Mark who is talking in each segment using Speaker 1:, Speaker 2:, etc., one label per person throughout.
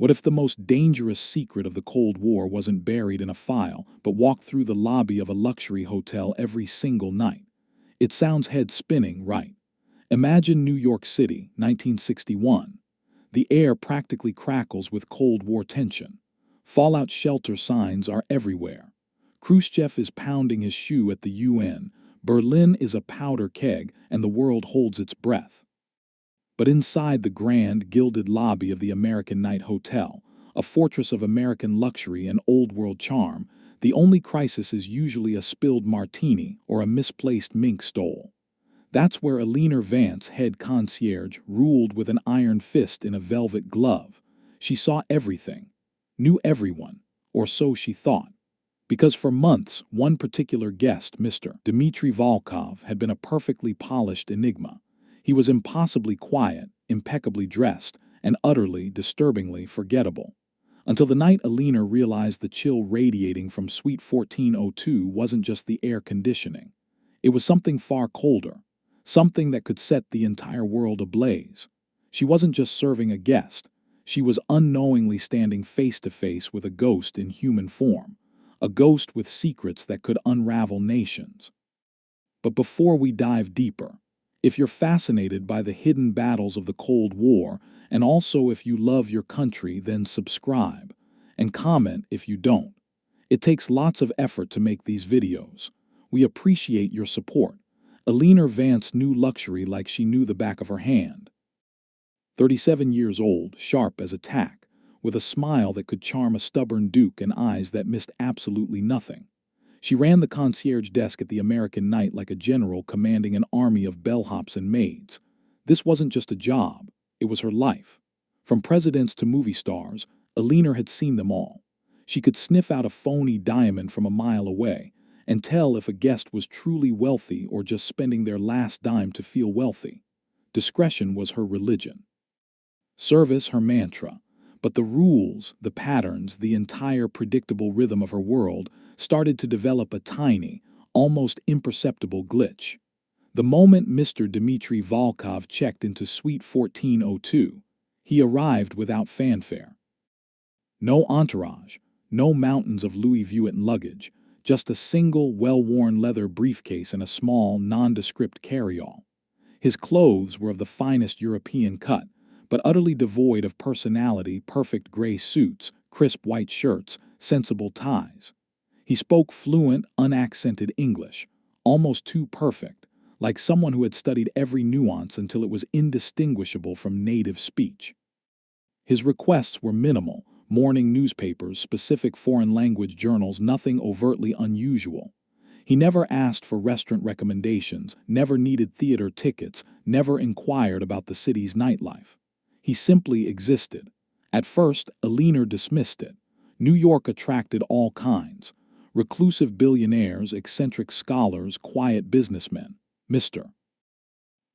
Speaker 1: What if the most dangerous secret of the Cold War wasn't buried in a file, but walked through the lobby of a luxury hotel every single night? It sounds head-spinning, right? Imagine New York City, 1961. The air practically crackles with Cold War tension. Fallout shelter signs are everywhere. Khrushchev is pounding his shoe at the UN. Berlin is a powder keg, and the world holds its breath. But inside the grand, gilded lobby of the American Night Hotel, a fortress of American luxury and old-world charm, the only crisis is usually a spilled martini or a misplaced mink stole. That's where Eleanor Vance, head concierge, ruled with an iron fist in a velvet glove. She saw everything, knew everyone, or so she thought. Because for months, one particular guest, Mr. Dmitri Volkov, had been a perfectly polished enigma. He was impossibly quiet, impeccably dressed, and utterly, disturbingly forgettable. Until the night Eleanor realized the chill radiating from Suite 1402 wasn't just the air conditioning. It was something far colder, something that could set the entire world ablaze. She wasn't just serving a guest. She was unknowingly standing face to face with a ghost in human form, a ghost with secrets that could unravel nations. But before we dive deeper, if you're fascinated by the hidden battles of the Cold War, and also if you love your country, then subscribe, and comment if you don't. It takes lots of effort to make these videos. We appreciate your support. Eleanor Vance knew luxury like she knew the back of her hand. 37 years old, sharp as a tack, with a smile that could charm a stubborn duke and eyes that missed absolutely nothing. She ran the concierge desk at the American Night like a general commanding an army of bellhops and maids. This wasn't just a job, it was her life. From presidents to movie stars, Eleanor had seen them all. She could sniff out a phony diamond from a mile away and tell if a guest was truly wealthy or just spending their last dime to feel wealthy. Discretion was her religion. Service her mantra. But the rules, the patterns, the entire predictable rhythm of her world started to develop a tiny, almost imperceptible glitch. The moment Mr. Dmitri Volkov checked into Suite 1402, he arrived without fanfare. No entourage, no mountains of Louis Vuitton luggage, just a single well-worn leather briefcase and a small, nondescript carry-all. His clothes were of the finest European cut, but utterly devoid of personality, perfect gray suits, crisp white shirts, sensible ties. He spoke fluent, unaccented English, almost too perfect, like someone who had studied every nuance until it was indistinguishable from native speech. His requests were minimal: morning newspapers, specific foreign language journals, nothing overtly unusual. He never asked for restaurant recommendations, never needed theater tickets, never inquired about the city's nightlife. He simply existed. At first, Eleanor dismissed it. New York attracted all kinds: reclusive billionaires, eccentric scholars, quiet businessmen. Mr.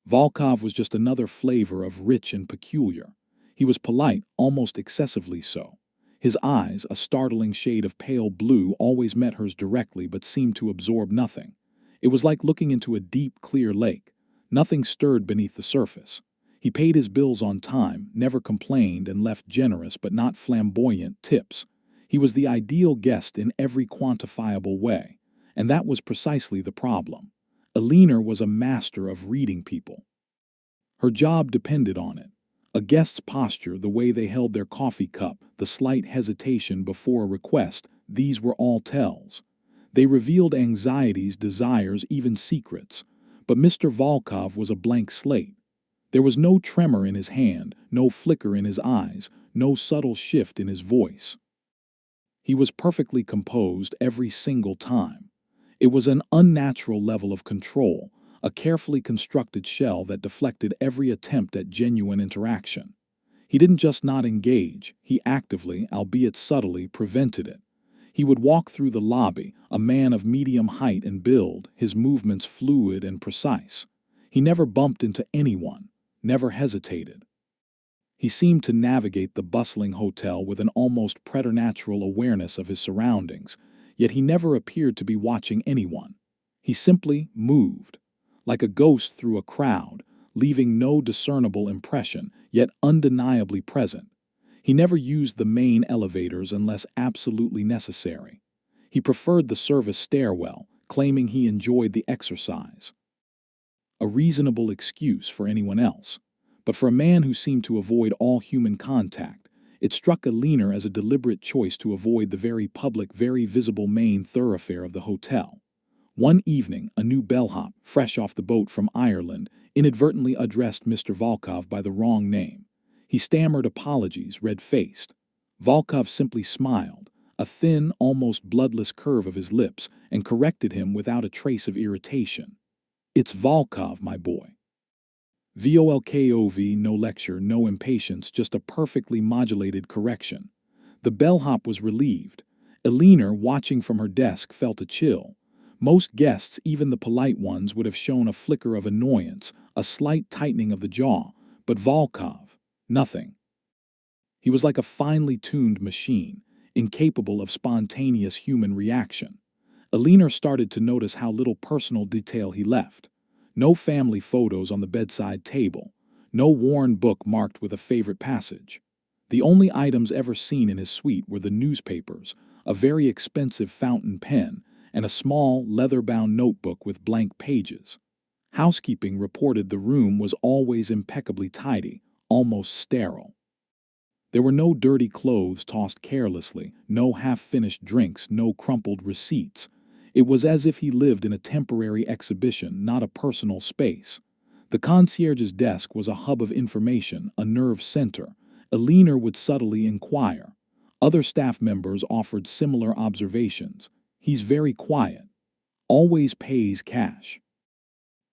Speaker 1: Volkov was just another flavor of rich and peculiar. He was polite, almost excessively so. His eyes, a startling shade of pale blue, always met hers directly but seemed to absorb nothing. It was like looking into a deep, clear lake. Nothing stirred beneath the surface. He paid his bills on time, never complained, and left generous but not flamboyant tips. He was the ideal guest in every quantifiable way, and that was precisely the problem. Eleanor was a master of reading people. Her job depended on it. A guest's posture, the way they held their coffee cup, the slight hesitation before a request, these were all tells. They revealed anxieties, desires, even secrets. But Mr. Volkov was a blank slate. There was no tremor in his hand, no flicker in his eyes, no subtle shift in his voice. He was perfectly composed every single time. It was an unnatural level of control, a carefully constructed shell that deflected every attempt at genuine interaction. He didn't just not engage, he actively, albeit subtly, prevented it. He would walk through the lobby, a man of medium height and build, his movements fluid and precise. He never bumped into anyone, never hesitated. He seemed to navigate the bustling hotel with an almost preternatural awareness of his surroundings, yet he never appeared to be watching anyone. He simply moved, like a ghost through a crowd, leaving no discernible impression, yet undeniably present. He never used the main elevators unless absolutely necessary. He preferred the service stairwell, claiming he enjoyed the exercise. A reasonable excuse for anyone else. But for a man who seemed to avoid all human contact, it struck Eleanor as a deliberate choice to avoid the very public, very visible main thoroughfare of the hotel. One evening, a new bellhop, fresh off the boat from Ireland, inadvertently addressed Mr. Volkov by the wrong name. He stammered apologies, red-faced. Volkov simply smiled, a thin, almost bloodless curve of his lips, and corrected him without a trace of irritation. "It's Volkov, my boy." Volkov, no lecture, no impatience, just a perfectly modulated correction. The bellhop was relieved. Eleanor, watching from her desk, felt a chill. Most guests, even the polite ones, would have shown a flicker of annoyance, a slight tightening of the jaw, but Volkov, nothing. He was like a finely tuned machine, incapable of spontaneous human reaction. Eleanor started to notice how little personal detail he left. No family photos on the bedside table, no worn book marked with a favorite passage. The only items ever seen in his suite were the newspapers, a very expensive fountain pen, and a small, leather-bound notebook with blank pages. Housekeeping reported the room was always impeccably tidy, almost sterile. There were no dirty clothes tossed carelessly, no half-finished drinks, no crumpled receipts. It was as if he lived in a temporary exhibition, not a personal space. The concierge's desk was a hub of information, a nerve center. Eleanor would subtly inquire. Other staff members offered similar observations. "He's very quiet. Always pays cash.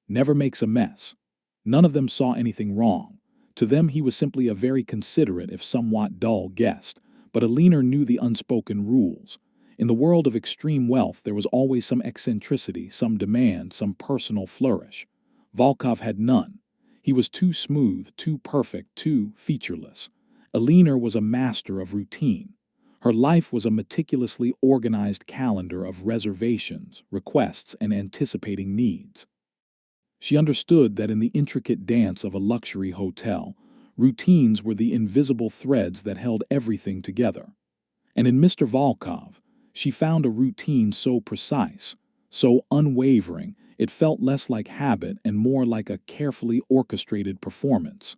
Speaker 1: Never makes a mess." None of them saw anything wrong. To them he was simply a very considerate, if somewhat dull, guest. But Eleanor knew the unspoken rules. In the world of extreme wealth there was always some eccentricity, some demand, some personal flourish. Volkov had none. He was too smooth, too perfect, too featureless. Eleanor was a master of routine. Her life was a meticulously organized calendar of reservations, requests, and anticipating needs. She understood that in the intricate dance of a luxury hotel, routines were the invisible threads that held everything together. And in Mr. Volkov, she found a routine so precise, so unwavering, it felt less like habit and more like a carefully orchestrated performance.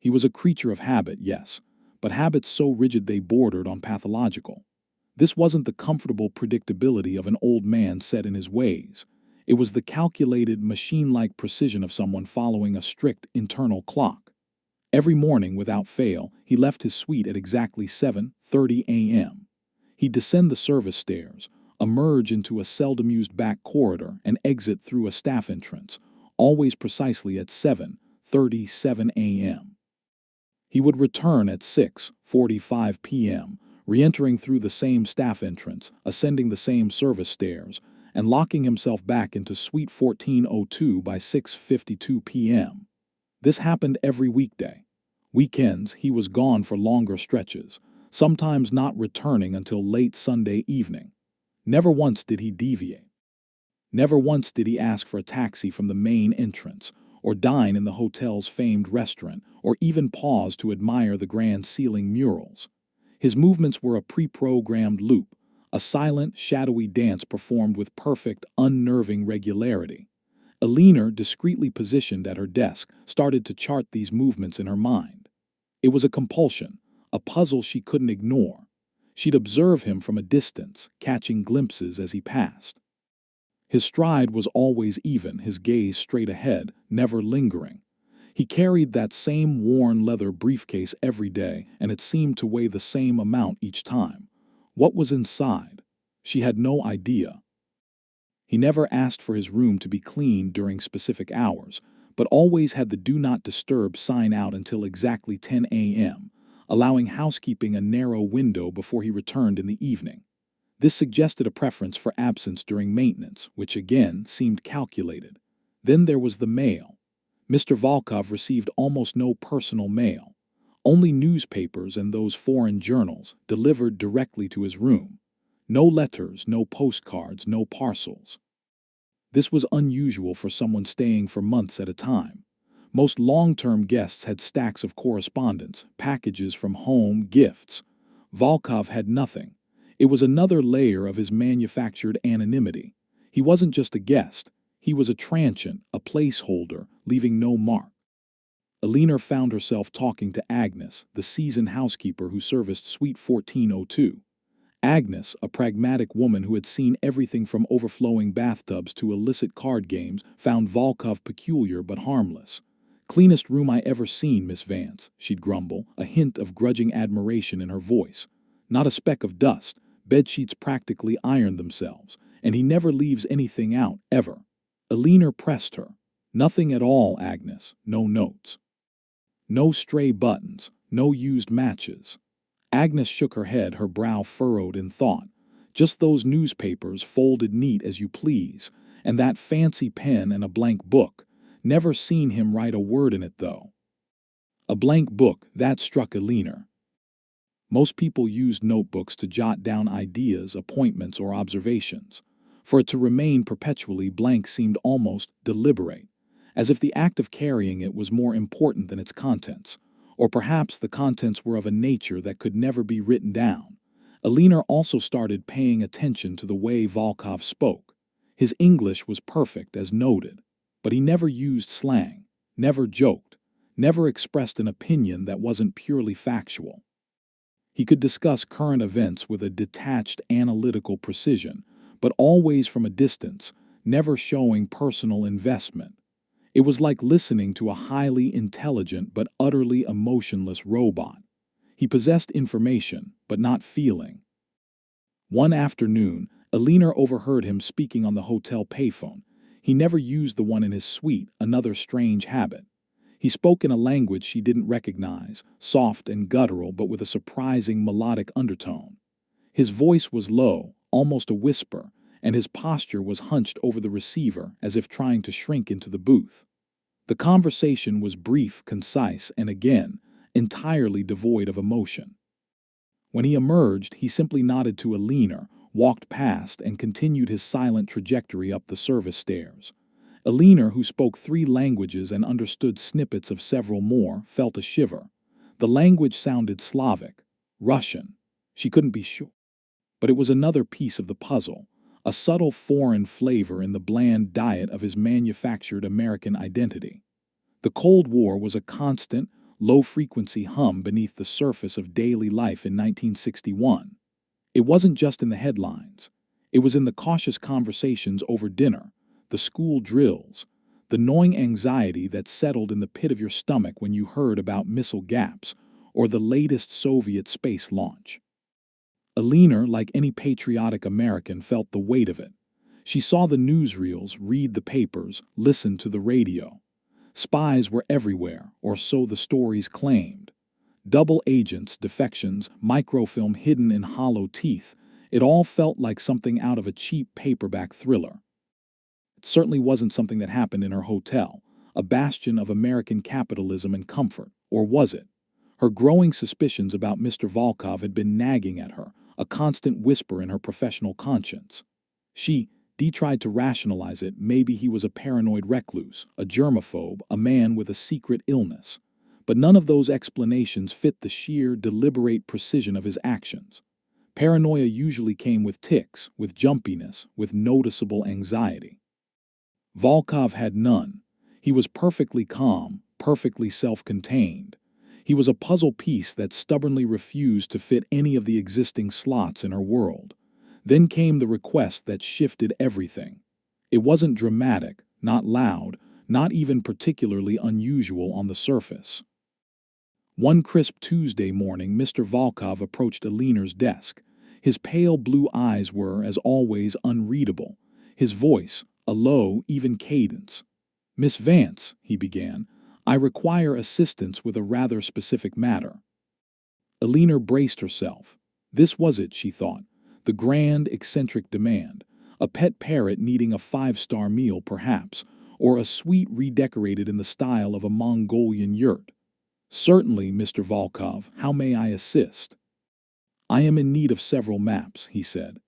Speaker 1: He was a creature of habit, yes, but habits so rigid they bordered on pathological. This wasn't the comfortable predictability of an old man set in his ways. It was the calculated, machine-like precision of someone following a strict internal clock. Every morning, without fail, he left his suite at exactly 7:30 a.m. He'd descend the service stairs, emerge into a seldom-used back corridor, and exit through a staff entrance, always precisely at 7:37 a.m. He would return at 6:45 p.m., re-entering through the same staff entrance, ascending the same service stairs, and locking himself back into Suite 1402 by 6:52 p.m. This happened every weekday. Weekends, he was gone for longer stretches, sometimes not returning until late Sunday evening. Never once did he deviate. Never once did he ask for a taxi from the main entrance, or dine in the hotel's famed restaurant, or even pause to admire the grand ceiling murals. His movements were a pre-programmed loop, a silent, shadowy dance performed with perfect, unnerving regularity. Eleanor, discreetly positioned at her desk, started to chart these movements in her mind. It was a compulsion, a puzzle she couldn't ignore. She'd observe him from a distance, catching glimpses as he passed. His stride was always even, his gaze straight ahead, never lingering. He carried that same worn leather briefcase every day, and it seemed to weigh the same amount each time. What was inside? She had no idea. He never asked for his room to be cleaned during specific hours, but always had the "Do Not Disturb" sign out until exactly 10 a.m., allowing housekeeping a narrow window before he returned in the evening. This suggested a preference for absence during maintenance, which again seemed calculated. Then there was the mail. Mr. Volkov received almost no personal mail, only newspapers and those foreign journals delivered directly to his room. No letters, no postcards, no parcels. This was unusual for someone staying for months at a time. Most long-term guests had stacks of correspondence, packages from home, gifts. Volkov had nothing. It was another layer of his manufactured anonymity. He wasn't just a guest. He was a transient, a placeholder, leaving no mark. Eleanor found herself talking to Agnes, the seasoned housekeeper who serviced Suite 1402. Agnes, a pragmatic woman who had seen everything from overflowing bathtubs to illicit card games, found Volkov peculiar but harmless. "Cleanest room I ever seen, Miss Vance," she'd grumble, a hint of grudging admiration in her voice. "Not a speck of dust. Bedsheets practically ironed themselves, and he never leaves anything out, ever." Eleanor pressed her. "Nothing at all, Agnes. No notes. No stray buttons. No used matches." Agnes shook her head, her brow furrowed in thought. "Just those newspapers folded neat as you please, and that fancy pen and a blank book. Never seen him write a word in it, though." A blank book, that struck Eleanor. Most people used notebooks to jot down ideas, appointments, or observations. For it to remain perpetually blank seemed almost deliberate, as if the act of carrying it was more important than its contents. Or perhaps the contents were of a nature that could never be written down. Eleanor also started paying attention to the way Volkov spoke. His English was perfect, as noted, but he never used slang, never joked, never expressed an opinion that wasn't purely factual. He could discuss current events with a detached, analytical precision, but always from a distance, never showing personal investment. It was like listening to a highly intelligent but utterly emotionless robot. He possessed information, but not feeling. One afternoon, Eleanor overheard him speaking on the hotel payphone. He never used the one in his suite, another strange habit. He spoke in a language she didn't recognize, soft and guttural but with a surprising melodic undertone. His voice was low, almost a whisper, and his posture was hunched over the receiver as if trying to shrink into the booth. The conversation was brief, concise, and again, entirely devoid of emotion. When he emerged, he simply nodded to Eleanor, walked past, and continued his silent trajectory up the service stairs. Eleanor, who spoke 3 languages and understood snippets of several more, felt a shiver. The language sounded Slavic, Russian. She couldn't be sure. But it was another piece of the puzzle, a subtle foreign flavor in the bland diet of his manufactured American identity. The Cold War was a constant, low-frequency hum beneath the surface of daily life in 1961. It wasn't just in the headlines. It was in the cautious conversations over dinner, the school drills, the gnawing anxiety that settled in the pit of your stomach when you heard about missile gaps or the latest Soviet space launch. Eleanor, like any patriotic American, felt the weight of it. She saw the newsreels, read the papers, listen to the radio. Spies were everywhere, or so the stories claimed. Double agents, defections, microfilm hidden in hollow teeth. It all felt like something out of a cheap paperback thriller. It certainly wasn't something that happened in her hotel, a bastion of American capitalism and comfort, or was it? Her growing suspicions about Mr. Volkov had been nagging at her, a constant whisper in her professional conscience. Dee tried to rationalize it. Maybe he was a paranoid recluse, a germaphobe, a man with a secret illness. But none of those explanations fit the sheer, deliberate precision of his actions. Paranoia usually came with tics, with jumpiness, with noticeable anxiety. Volkov had none. He was perfectly calm, perfectly self-contained. He was a puzzle piece that stubbornly refused to fit any of the existing slots in her world. Then came the request that shifted everything. It wasn't dramatic, not loud, not even particularly unusual on the surface. One crisp Tuesday morning, Mr. Volkov approached Eleanor's desk. His pale blue eyes were, as always, unreadable. His voice, a low, even cadence. "Miss Vance," he began, "I require assistance with a rather specific matter." Eleanor braced herself. This was it, she thought. The grand, eccentric demand. A pet parrot needing a 5-star meal, perhaps, or a suite redecorated in the style of a Mongolian yurt. "Certainly, Mr. Volkov. How may I assist?" "I am in need of several maps," he said.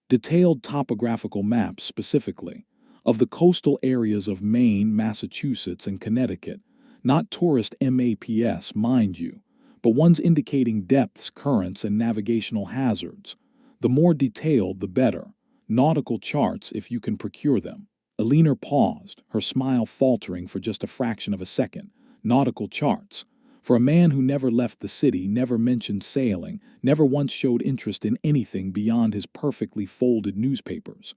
Speaker 1: "Detailed topographical maps specifically, of the coastal areas of Maine, Massachusetts, and Connecticut. Not tourist maps, mind you, but ones indicating depths, currents, and navigational hazards. The more detailed, the better. Nautical charts, if you can procure them. Eleanor paused, her smile faltering for just a fraction of a second. Nautical charts. For a man who never left the city, never mentioned sailing, never once showed interest in anything beyond his perfectly folded newspapers.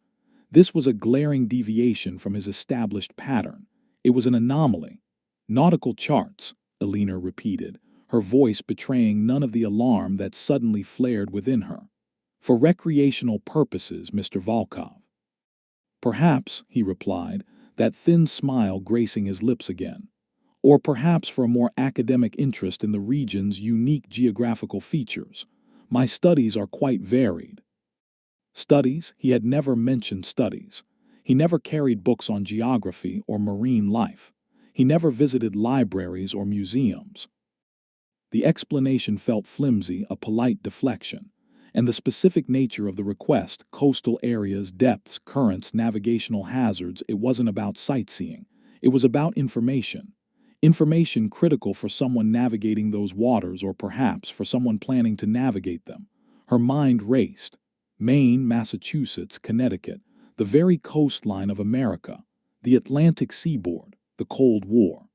Speaker 1: This was a glaring deviation from his established pattern. It was an anomaly. Nautical charts, Eleanor repeated, her voice betraying none of the alarm that suddenly flared within her. For recreational purposes, Mr. Volkov. Perhaps, he replied, that thin smile gracing his lips again. Or perhaps for a more academic interest in the region's unique geographical features. My studies are quite varied. Studies? He had never mentioned studies. He never carried books on geography or marine life. He never visited libraries or museums. The explanation felt flimsy, a polite deflection. And the specific nature of the request, coastal areas, depths, currents, navigational hazards, it wasn't about sightseeing. It was about information. Information critical for someone navigating those waters or perhaps for someone planning to navigate them. Her mind raced. Maine, Massachusetts, Connecticut, the very coastline of America, the Atlantic seaboard, the Cold War.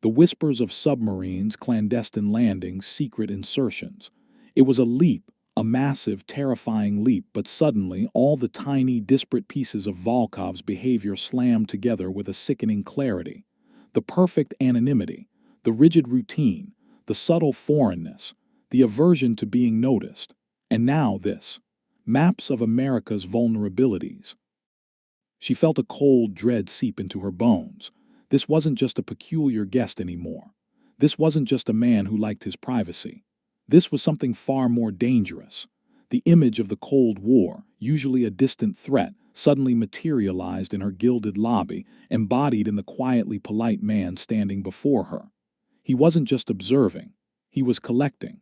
Speaker 1: The whispers of submarines, clandestine landings, secret insertions. It was a leap, a massive, terrifying leap, but suddenly all the tiny, disparate pieces of Volkov's behavior slammed together with a sickening clarity. The perfect anonymity, the rigid routine, the subtle foreignness, the aversion to being noticed. And now this. Maps of America's vulnerabilities. She felt a cold dread seep into her bones. This wasn't just a peculiar guest anymore. This wasn't just a man who liked his privacy. This was something far more dangerous. The image of the Cold War, usually a distant threat, suddenly materialized in her gilded lobby, embodied in the quietly polite man standing before her. He wasn't just observing. He was collecting.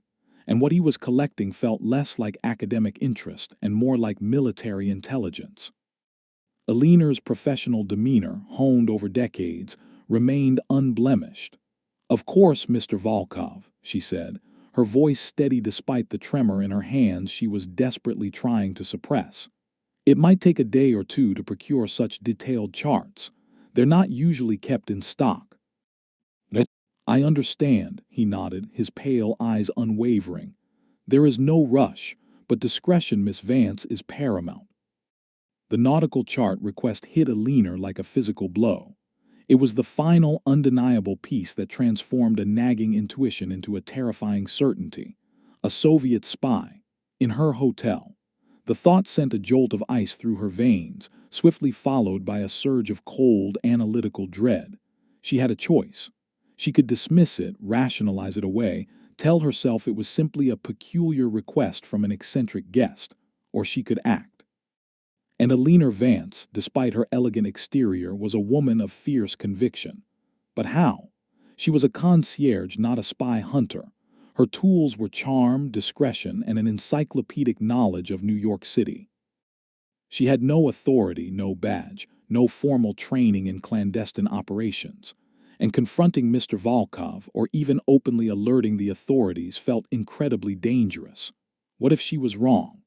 Speaker 1: And what he was collecting felt less like academic interest and more like military intelligence. Eleanor's professional demeanor, honed over decades, remained unblemished. "Of course, Mr. Volkov," she said, her voice steady despite the tremor in her hands she was desperately trying to suppress. "It might take a day or two to procure such detailed charts. They're not usually kept in stock." "I understand," he nodded, his pale eyes unwavering. "There is no rush, but discretion, Miss Vance, is paramount." The nautical chart request hit Eleanor like a physical blow. It was the final, undeniable piece that transformed a nagging intuition into a terrifying certainty. A Soviet spy. In her hotel. The thought sent a jolt of ice through her veins, swiftly followed by a surge of cold, analytical dread. She had a choice. She could dismiss it, rationalize it away, tell herself it was simply a peculiar request from an eccentric guest, or she could act. And Eleanor Vance, despite her elegant exterior, was a woman of fierce conviction. But how? She was a concierge, not a spy hunter. Her tools were charm, discretion, and an encyclopedic knowledge of New York City. She had no authority, no badge, no formal training in clandestine operations. And confronting Mr. Volkov, or even openly alerting the authorities, felt incredibly dangerous. What if she was wrong?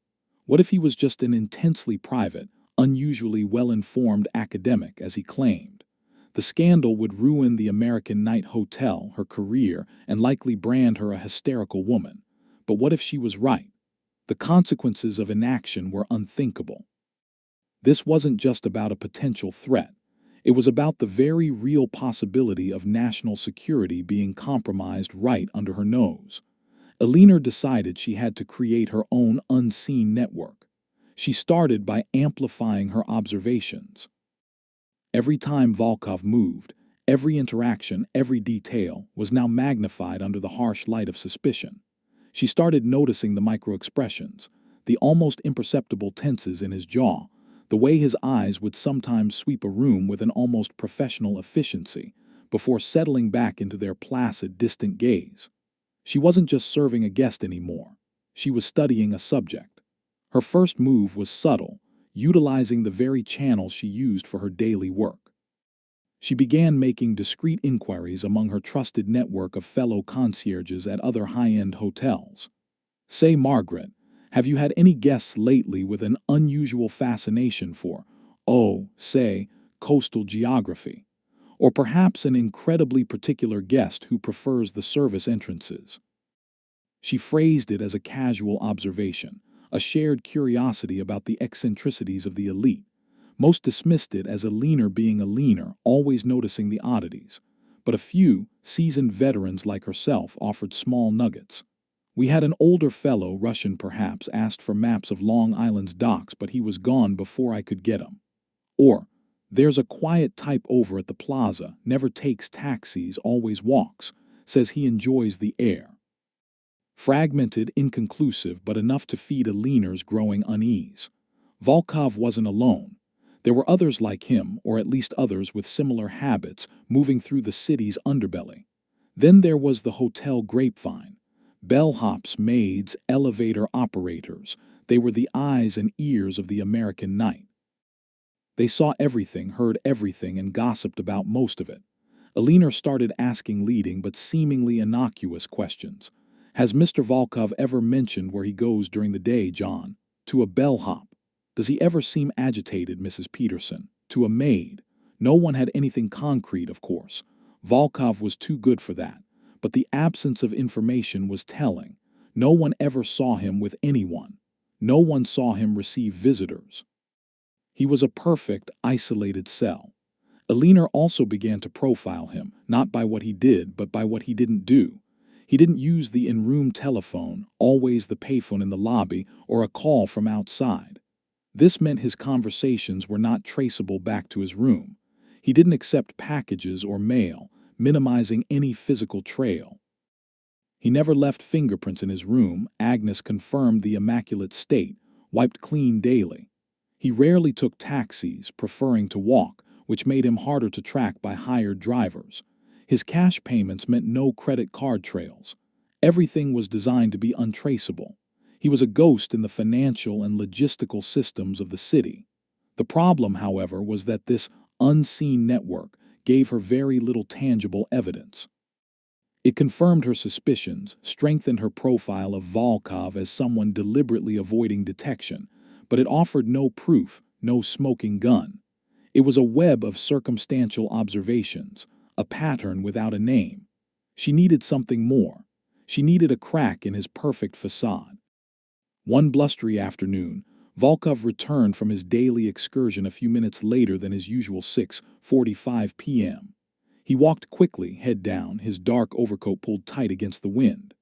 Speaker 1: What if he was just an intensely private, unusually well-informed academic, as he claimed? The scandal would ruin the American Night Hotel, her career, and likely brand her a hysterical woman. But what if she was right? The consequences of inaction were unthinkable. This wasn't just about a potential threat. It was about the very real possibility of national security being compromised right under her nose. Eleanor decided she had to create her own unseen network. She started by amplifying her observations. Every time Volkov moved, every interaction, every detail was now magnified under the harsh light of suspicion. She started noticing the microexpressions, the almost imperceptible tenses in his jaw, the way his eyes would sometimes sweep a room with an almost professional efficiency before settling back into their placid, distant gaze. She wasn't just serving a guest anymore. She was studying a subject. Her first move was subtle, utilizing the very channels she used for her daily work. She began making discreet inquiries among her trusted network of fellow concierges at other high-end hotels. Say, Margaret, have you had any guests lately with an unusual fascination for, say, coastal geography? Or perhaps an incredibly particular guest who prefers the service entrances? She phrased it as a casual observation, a shared curiosity about the eccentricities of the elite. Most dismissed it as a leaner being a leaner, always noticing the oddities. But a few, seasoned veterans like herself offered small nuggets. We had an older fellow, Russian perhaps, asked for maps of Long Island's docks, but he was gone before I could get 'em. Or, there's a quiet type over at the plaza, never takes taxis, always walks, says he enjoys the air. Fragmented, inconclusive, but enough to feed a leaner's growing unease. Volkov wasn't alone. There were others like him, or at least others with similar habits, moving through the city's underbelly. Then there was the hotel grapevine. Bellhops, maids, elevator operators. They were the eyes and ears of the American night. They saw everything, heard everything, and gossiped about most of it. Eleanor started asking leading but seemingly innocuous questions. Has Mr. Volkov ever mentioned where he goes during the day, John? To a bellhop. Does he ever seem agitated, Mrs. Peterson? To a maid. No one had anything concrete, of course. Volkov was too good for that. But the absence of information was telling. No one ever saw him with anyone. No one saw him receive visitors. He was a perfect, isolated cell. Eleanor also began to profile him, not by what he did, but by what he didn't do. He didn't use the in-room telephone, always the payphone in the lobby, or a call from outside. This meant his conversations were not traceable back to his room. He didn't accept packages or mail, minimizing any physical trail. He never left fingerprints in his room. Agnes confirmed the immaculate state, wiped clean daily. He rarely took taxis, preferring to walk, which made him harder to track by hired drivers. His cash payments meant no credit card trails. Everything was designed to be untraceable. He was a ghost in the financial and logistical systems of the city. The problem, however, was that this unseen network gave her very little tangible evidence. It confirmed her suspicions, strengthened her profile of Volkov as someone deliberately avoiding detection, but it offered no proof, no smoking gun. It was a web of circumstantial observations, a pattern without a name. She needed something more. She needed a crack in his perfect facade. One blustery afternoon, Volkov returned from his daily excursion a few minutes later than his usual 6:45 p.m. He walked quickly, head down, his dark overcoat pulled tight against the wind.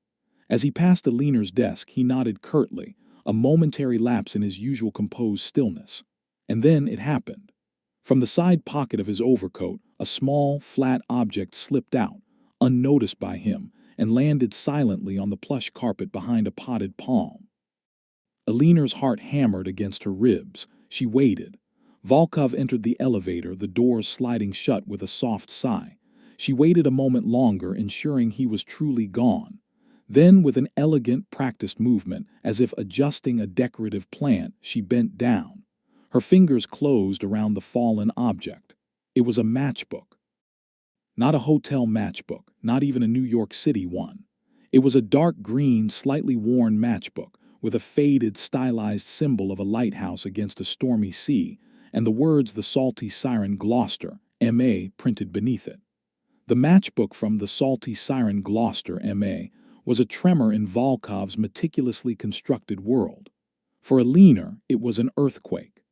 Speaker 1: As he passed Eleanor's desk, he nodded curtly, a momentary lapse in his usual composed stillness. And then it happened. From the side pocket of his overcoat, a small, flat object slipped out, unnoticed by him, and landed silently on the plush carpet behind a potted palm. Eleanor's heart hammered against her ribs. She waited. Volkov entered the elevator, the doors sliding shut with a soft sigh. She waited a moment longer, ensuring he was truly gone. Then, with an elegant, practiced movement, as if adjusting a decorative plant, she bent down. Her fingers closed around the fallen object. It was a matchbook. Not a hotel matchbook, not even a New York City one. It was a dark green, slightly worn matchbook, with a faded, stylized symbol of a lighthouse against a stormy sea, and the words "The Salty Siren Gloucester, M.A." printed beneath it. The matchbook from "The Salty Siren Gloucester, M.A." was a tremor in Volkov's meticulously constructed world. For Eleanor, it was an earthquake.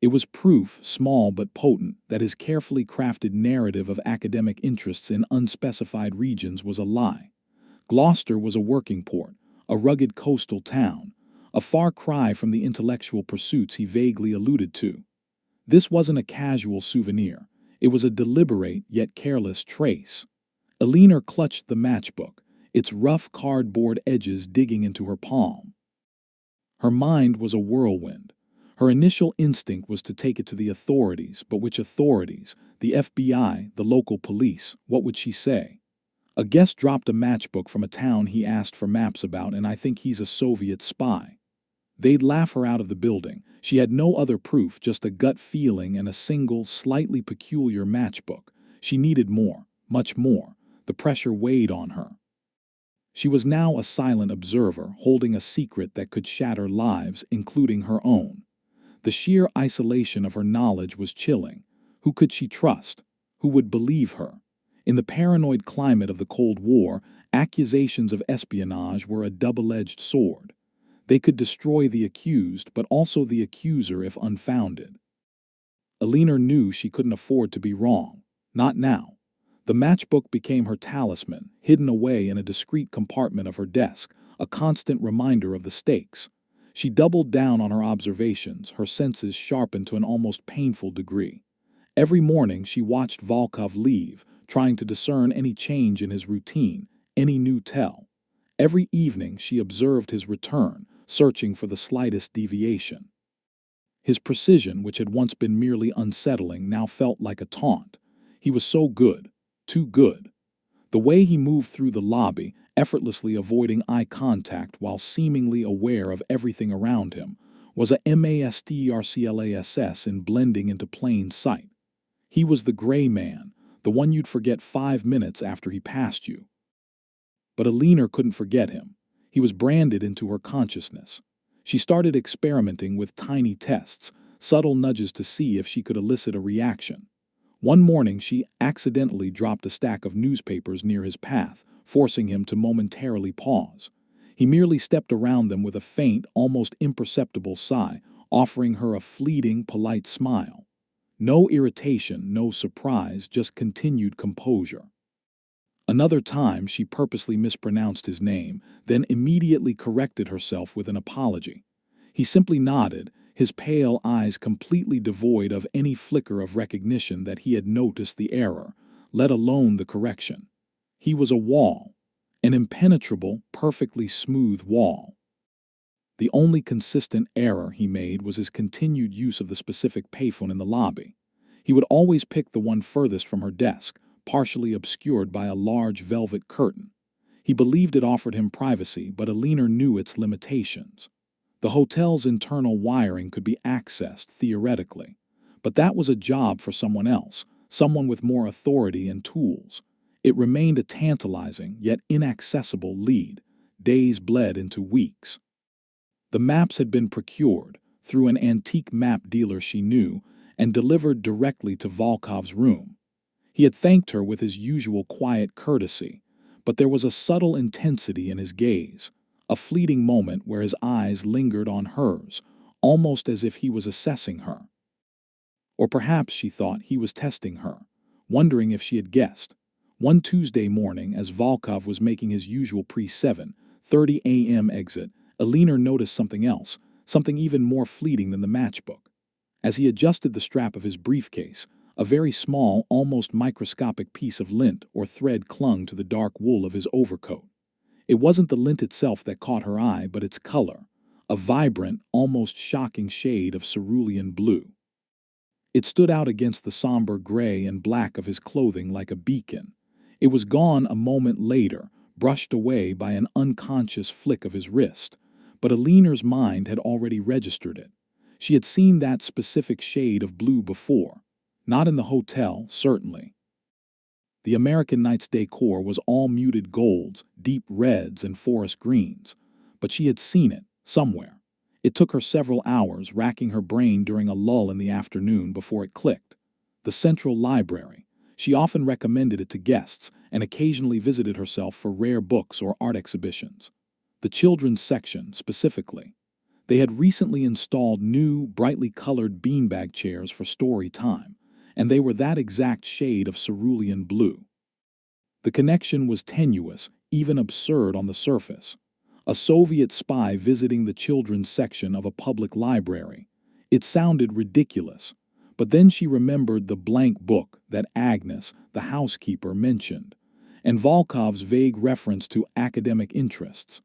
Speaker 1: It was proof, small but potent, that his carefully crafted narrative of academic interests in unspecified regions was a lie. Gloucester was a working port, a rugged coastal town, a far cry from the intellectual pursuits he vaguely alluded to. This wasn't a casual souvenir. It was a deliberate yet careless trace. Eleanor clutched the matchbook, its rough cardboard edges digging into her palm. Her mind was a whirlwind. Her initial instinct was to take it to the authorities, but which authorities? The FBI, the local police. What would she say? A guest dropped a matchbook from a town he asked for maps about, and I think he's a Soviet spy. They'd laugh her out of the building. She had no other proof, just a gut feeling and a single, slightly peculiar matchbook. She needed more, much more. The pressure weighed on her. She was now a silent observer, holding a secret that could shatter lives, including her own. The sheer isolation of her knowledge was chilling. Who could she trust? Who would believe her? In the paranoid climate of the Cold War, accusations of espionage were a double-edged sword. They could destroy the accused, but also the accuser if unfounded. Eleanor knew she couldn't afford to be wrong. Not now. The matchbook became her talisman, hidden away in a discreet compartment of her desk, a constant reminder of the stakes. She doubled down on her observations, her senses sharpened to an almost painful degree. Every morning she watched Volkov leave, trying to discern any change in his routine, any new tell. Every evening she observed his return, searching for the slightest deviation. His precision, which had once been merely unsettling, now felt like a taunt. He was so good, too good. The way he moved through the lobby, effortlessly avoiding eye contact while seemingly aware of everything around him, was a masterclass in blending into plain sight. He was the gray man, the one you'd forget 5 minutes after he passed you. But Eleanor couldn't forget him. He was branded into her consciousness. She started experimenting with tiny tests, subtle nudges to see if she could elicit a reaction. One morning she accidentally dropped a stack of newspapers near his path, forcing him to momentarily pause. He merely stepped around them with a faint, almost imperceptible sigh, offering her a fleeting, polite smile. No irritation, no surprise, just continued composure. Another time she purposely mispronounced his name, then immediately corrected herself with an apology. He simply nodded, his pale eyes completely devoid of any flicker of recognition that he had noticed the error, let alone the correction. He was a wall, an impenetrable, perfectly smooth wall. The only consistent error he made was his continued use of the specific payphone in the lobby. He would always pick the one furthest from her desk, partially obscured by a large velvet curtain. He believed it offered him privacy, but Eleanor knew its limitations. The hotel's internal wiring could be accessed, theoretically, but that was a job for someone else, someone with more authority and tools. It remained a tantalizing, yet inaccessible lead. Days bled into weeks. The maps had been procured, through an antique map dealer she knew, and delivered directly to Volkov's room. He had thanked her with his usual quiet courtesy, but there was a subtle intensity in his gaze, a fleeting moment where his eyes lingered on hers, almost as if he was assessing her. Or perhaps, she thought, he was testing her, wondering if she had guessed. One Tuesday morning, as Volkov was making his usual pre-7:30 a.m. exit, Eleanor noticed something else, something even more fleeting than the matchbook. As he adjusted the strap of his briefcase, a very small, almost microscopic piece of lint or thread clung to the dark wool of his overcoat. It wasn't the lint itself that caught her eye, but its color, a vibrant, almost shocking shade of cerulean blue. It stood out against the somber gray and black of his clothing like a beacon. It was gone a moment later, brushed away by an unconscious flick of his wrist, but Eleanor's mind had already registered it. She had seen that specific shade of blue before. Not in the hotel, certainly. The American night's decor was all muted golds, deep reds, and forest greens, but she had seen it, somewhere. It took her several hours, racking her brain during a lull in the afternoon before it clicked. The Central Library. She often recommended it to guests, and occasionally visited herself for rare books or art exhibitions. The children's section, specifically. They had recently installed new, brightly colored beanbag chairs for story time, and they were that exact shade of cerulean blue. The connection was tenuous, even absurd on the surface. A Soviet spy visiting the children's section of a public library. It sounded ridiculous, but then she remembered the blank book that Agnes, the housekeeper, mentioned, and Volkov's vague reference to academic interests.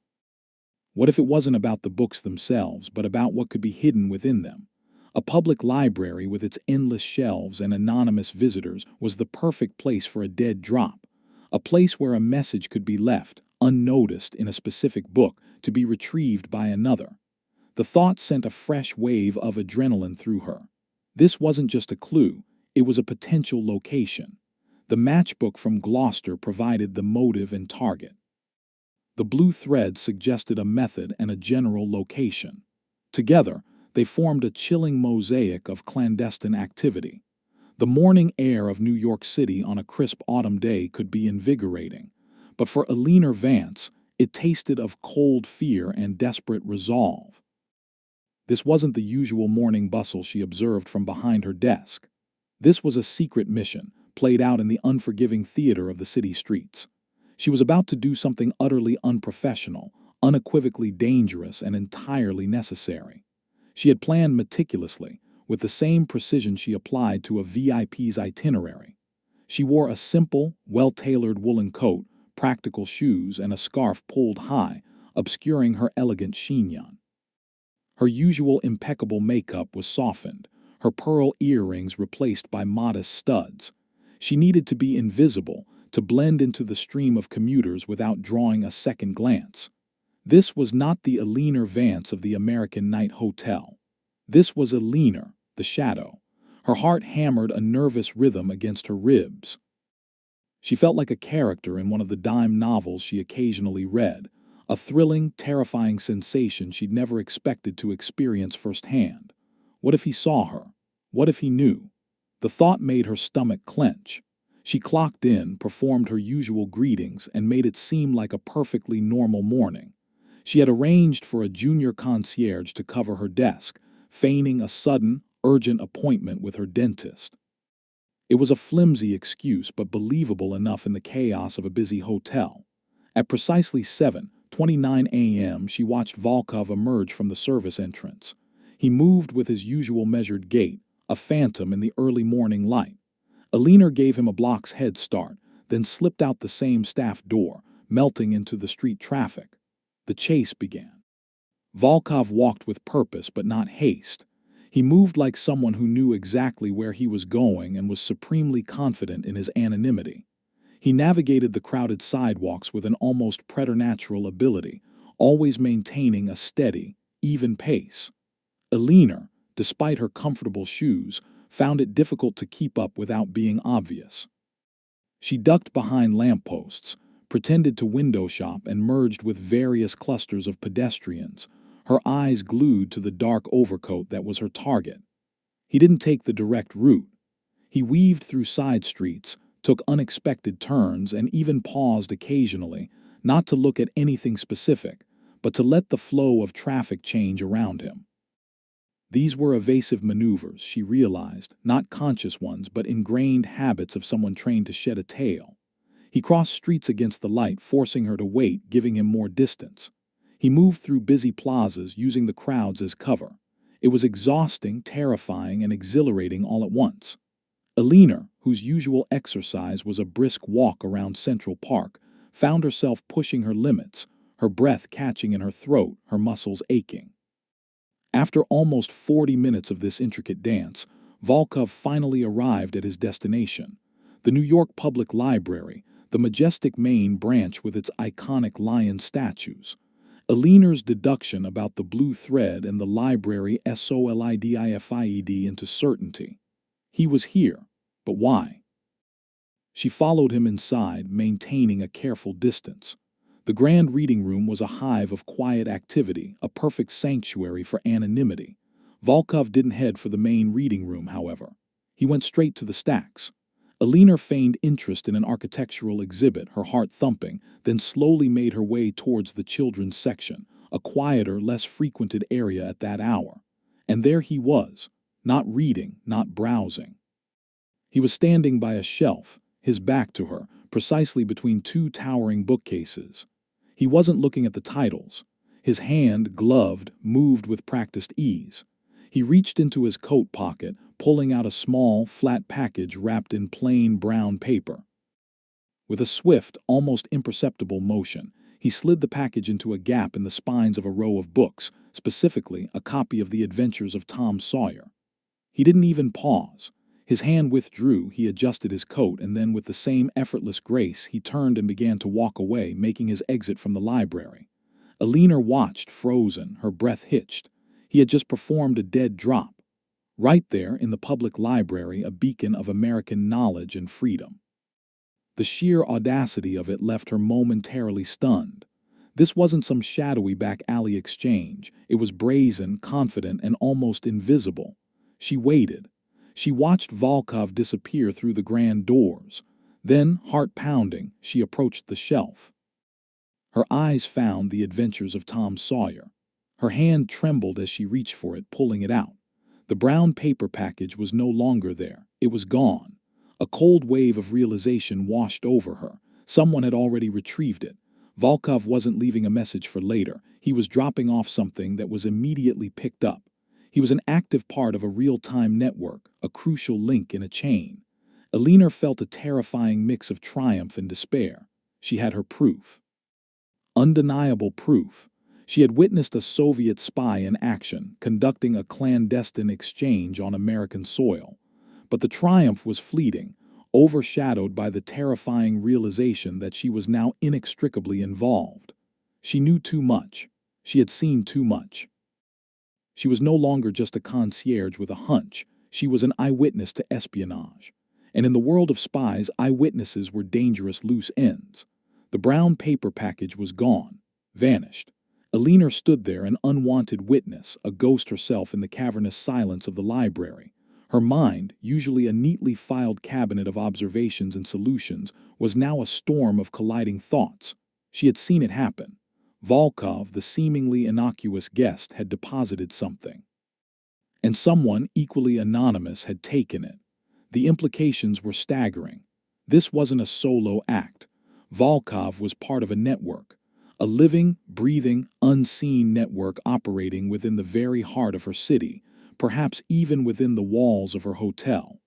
Speaker 1: What if it wasn't about the books themselves, but about what could be hidden within them? A public library with its endless shelves and anonymous visitors was the perfect place for a dead drop, a place where a message could be left, unnoticed in a specific book, to be retrieved by another. The thought sent a fresh wave of adrenaline through her. This wasn't just a clue, it was a potential location. The matchbook from Gloucester provided the motive and target. The blue thread suggested a method and a general location. Together, they formed a chilling mosaic of clandestine activity. The morning air of New York City on a crisp autumn day could be invigorating, but for Eleanor Vance, it tasted of cold fear and desperate resolve. This wasn't the usual morning bustle she observed from behind her desk. This was a secret mission, played out in the unforgiving theater of the city streets. She was about to do something utterly unprofessional, unequivocally dangerous, and entirely necessary. She had planned meticulously, with the same precision she applied to a VIP's itinerary. She wore a simple, well-tailored woolen coat, practical shoes, and a scarf pulled high, obscuring her elegant chignon. Her usual impeccable makeup was softened, her pearl earrings replaced by modest studs. She needed to be invisible, to blend into the stream of commuters without drawing a second glance. This was not the Eleanor Vance of the American Night Hotel. This was Eleanor, the shadow. Her heart hammered a nervous rhythm against her ribs. She felt like a character in one of the dime novels she occasionally read, a thrilling, terrifying sensation she'd never expected to experience firsthand. What if he saw her? What if he knew? The thought made her stomach clench. She clocked in, performed her usual greetings, and made it seem like a perfectly normal morning. She had arranged for a junior concierge to cover her desk, feigning a sudden, urgent appointment with her dentist. It was a flimsy excuse, but believable enough in the chaos of a busy hotel. At precisely 7:29 a.m., she watched Volkov emerge from the service entrance. He moved with his usual measured gait, a phantom in the early morning light. Eleanor gave him a block's head start, then slipped out the same staff door, melting into the street traffic. The chase began. Volkov walked with purpose but not haste. He moved like someone who knew exactly where he was going and was supremely confident in his anonymity. He navigated the crowded sidewalks with an almost preternatural ability, always maintaining a steady, even pace. Eleanor, despite her comfortable shoes, found it difficult to keep up without being obvious. She ducked behind lampposts, pretended to window shop, and merged with various clusters of pedestrians, her eyes glued to the dark overcoat that was her target. He didn't take the direct route. He weaved through side streets, took unexpected turns, and even paused occasionally, not to look at anything specific, but to let the flow of traffic change around him. These were evasive maneuvers, she realized, not conscious ones, but ingrained habits of someone trained to shed a tail. He crossed streets against the light, forcing her to wait, giving him more distance. He moved through busy plazas, using the crowds as cover. It was exhausting, terrifying, and exhilarating all at once. Eleanor, whose usual exercise was a brisk walk around Central Park, found herself pushing her limits, her breath catching in her throat, her muscles aching. After almost 40 minutes of this intricate dance, Volkov finally arrived at his destination, the New York Public Library, the majestic main branch with its iconic lion statues. Eleanor's deduction about the blue thread and the library solidified into certainty. He was here, but why? She followed him inside, maintaining a careful distance. The grand reading room was a hive of quiet activity, a perfect sanctuary for anonymity. Volkov didn't head for the main reading room, however. He went straight to the stacks. Eleanor feigned interest in an architectural exhibit, her heart thumping, then slowly made her way towards the children's section, a quieter, less frequented area at that hour. And there he was, not reading, not browsing. He was standing by a shelf, his back to her, precisely between two towering bookcases. He wasn't looking at the titles. His hand, gloved, moved with practiced ease. He reached into his coat pocket, pulling out a small, flat package wrapped in plain brown paper. With a swift, almost imperceptible motion, he slid the package into a gap in the spines of a row of books, specifically a copy of The Adventures of Tom Sawyer. He didn't even pause. His hand withdrew, he adjusted his coat, and then with the same effortless grace, he turned and began to walk away, making his exit from the library. Eleanor watched, frozen, her breath hitched. He had just performed a dead drop. Right there in the public library, a beacon of American knowledge and freedom. The sheer audacity of it left her momentarily stunned. This wasn't some shadowy back alley exchange. It was brazen, confident, and almost invisible. She waited. She watched Volkov disappear through the grand doors. Then, heart pounding, she approached the shelf. Her eyes found The Adventures of Tom Sawyer. Her hand trembled as she reached for it, pulling it out. The brown paper package was no longer there. It was gone. A cold wave of realization washed over her. Someone had already retrieved it. Volkov wasn't leaving a message for later. He was dropping off something that was immediately picked up. He was an active part of a real-time network, a crucial link in a chain. Eleanor felt a terrifying mix of triumph and despair. She had her proof. Undeniable proof. She had witnessed a Soviet spy in action, conducting a clandestine exchange on American soil. But the triumph was fleeting, overshadowed by the terrifying realization that she was now inextricably involved. She knew too much. She had seen too much. She was no longer just a concierge with a hunch. She was an eyewitness to espionage. And in the world of spies, eyewitnesses were dangerous loose ends. The brown paper package was gone, vanished. Eleanor stood there, an unwanted witness, a ghost herself in the cavernous silence of the library. Her mind, usually a neatly filed cabinet of observations and solutions, was now a storm of colliding thoughts. She had seen it happen. Volkov, the seemingly innocuous guest, had deposited something. And someone, equally anonymous, had taken it. The implications were staggering. This wasn't a solo act. Volkov was part of a network. A living, breathing, unseen network operating within the very heart of her city, perhaps even within the walls of her hotel.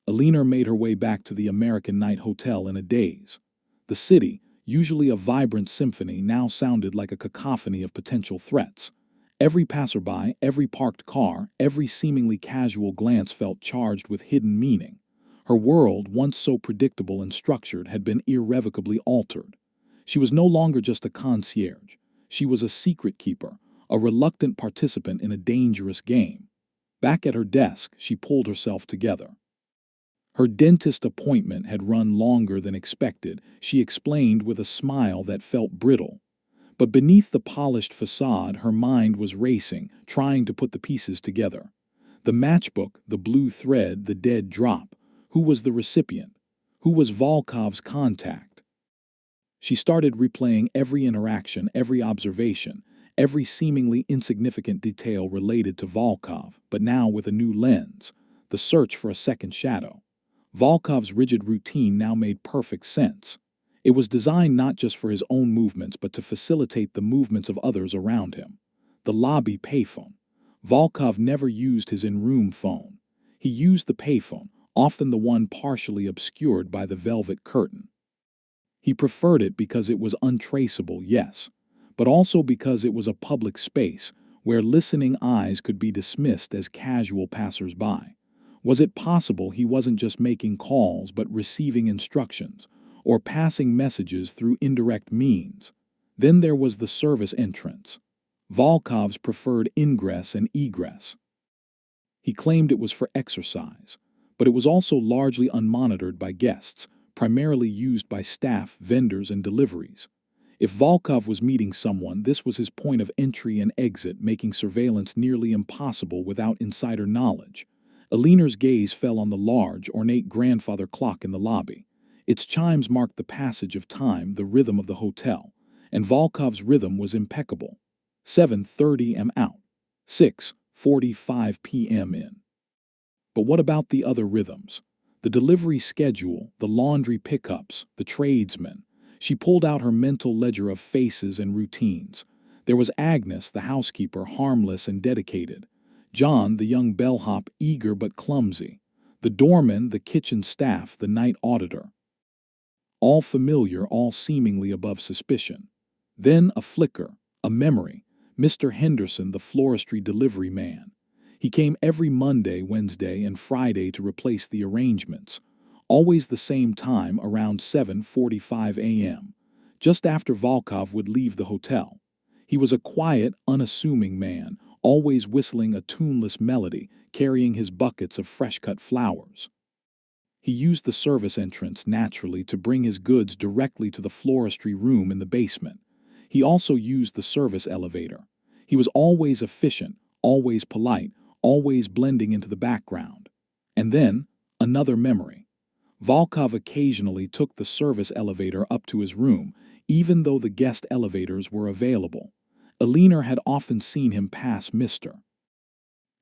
Speaker 1: Eleanor made her way back to the American Night Hotel in a daze. The city, usually a vibrant symphony, now sounded like a cacophony of potential threats. Every passerby, every parked car, every seemingly casual glance felt charged with hidden meaning. Her world, once so predictable and structured, had been irrevocably altered. She was no longer just a concierge. She was a secret keeper, a reluctant participant in a dangerous game. Back at her desk, she pulled herself together. Her dentist appointment had run longer than expected, she explained with a smile that felt brittle. But beneath the polished facade, her mind was racing, trying to put the pieces together. The matchbook, the blue thread, the dead drop. Who was the recipient? Who was Volkov's contact? She started replaying every interaction, every observation, every seemingly insignificant detail related to Volkov, but now with a new lens, the search for a second shadow. Volkov's rigid routine now made perfect sense. It was designed not just for his own movements, but to facilitate the movements of others around him. The lobby payphone. Volkov never used his in-room phone. He used the payphone, often the one partially obscured by the velvet curtain. He preferred it because it was untraceable, yes, but also because it was a public space where listening eyes could be dismissed as casual passers-by. Was it possible he wasn't just making calls but receiving instructions, or passing messages through indirect means? Then there was the service entrance. Volkov's preferred ingress and egress. He claimed it was for exercise, but it was also largely unmonitored by guests, primarily used by staff, vendors, and deliveries. If Volkov was meeting someone, this was his point of entry and exit, making surveillance nearly impossible without insider knowledge. Eleanor's gaze fell on the large, ornate grandfather clock in the lobby. Its chimes marked the passage of time, the rhythm of the hotel, and Volkov's rhythm was impeccable. 7:30 am out. 6:45 p.m. in. But what about the other rhythms? The delivery schedule, the laundry pickups, the tradesmen. She pulled out her mental ledger of faces and routines. There was Agnes, the housekeeper, harmless and dedicated. John, the young bellhop, eager but clumsy. The doorman, the kitchen staff, the night auditor. All familiar, all seemingly above suspicion. Then a flicker, a memory. Mr. Henderson, the floristry delivery man. He came every Monday, Wednesday, and Friday to replace the arrangements. Always the same time, around 7:45 a.m., just after Volkov would leave the hotel. He was a quiet, unassuming man, always whistling a tuneless melody, carrying his buckets of fresh-cut flowers. He used the service entrance naturally to bring his goods directly to the floristry room in the basement. He also used the service elevator. He was always efficient, always polite, always blending into the background. And then, another memory. Volkov occasionally took the service elevator up to his room, even though the guest elevators were available. Eleanor had often seen him pass Mr.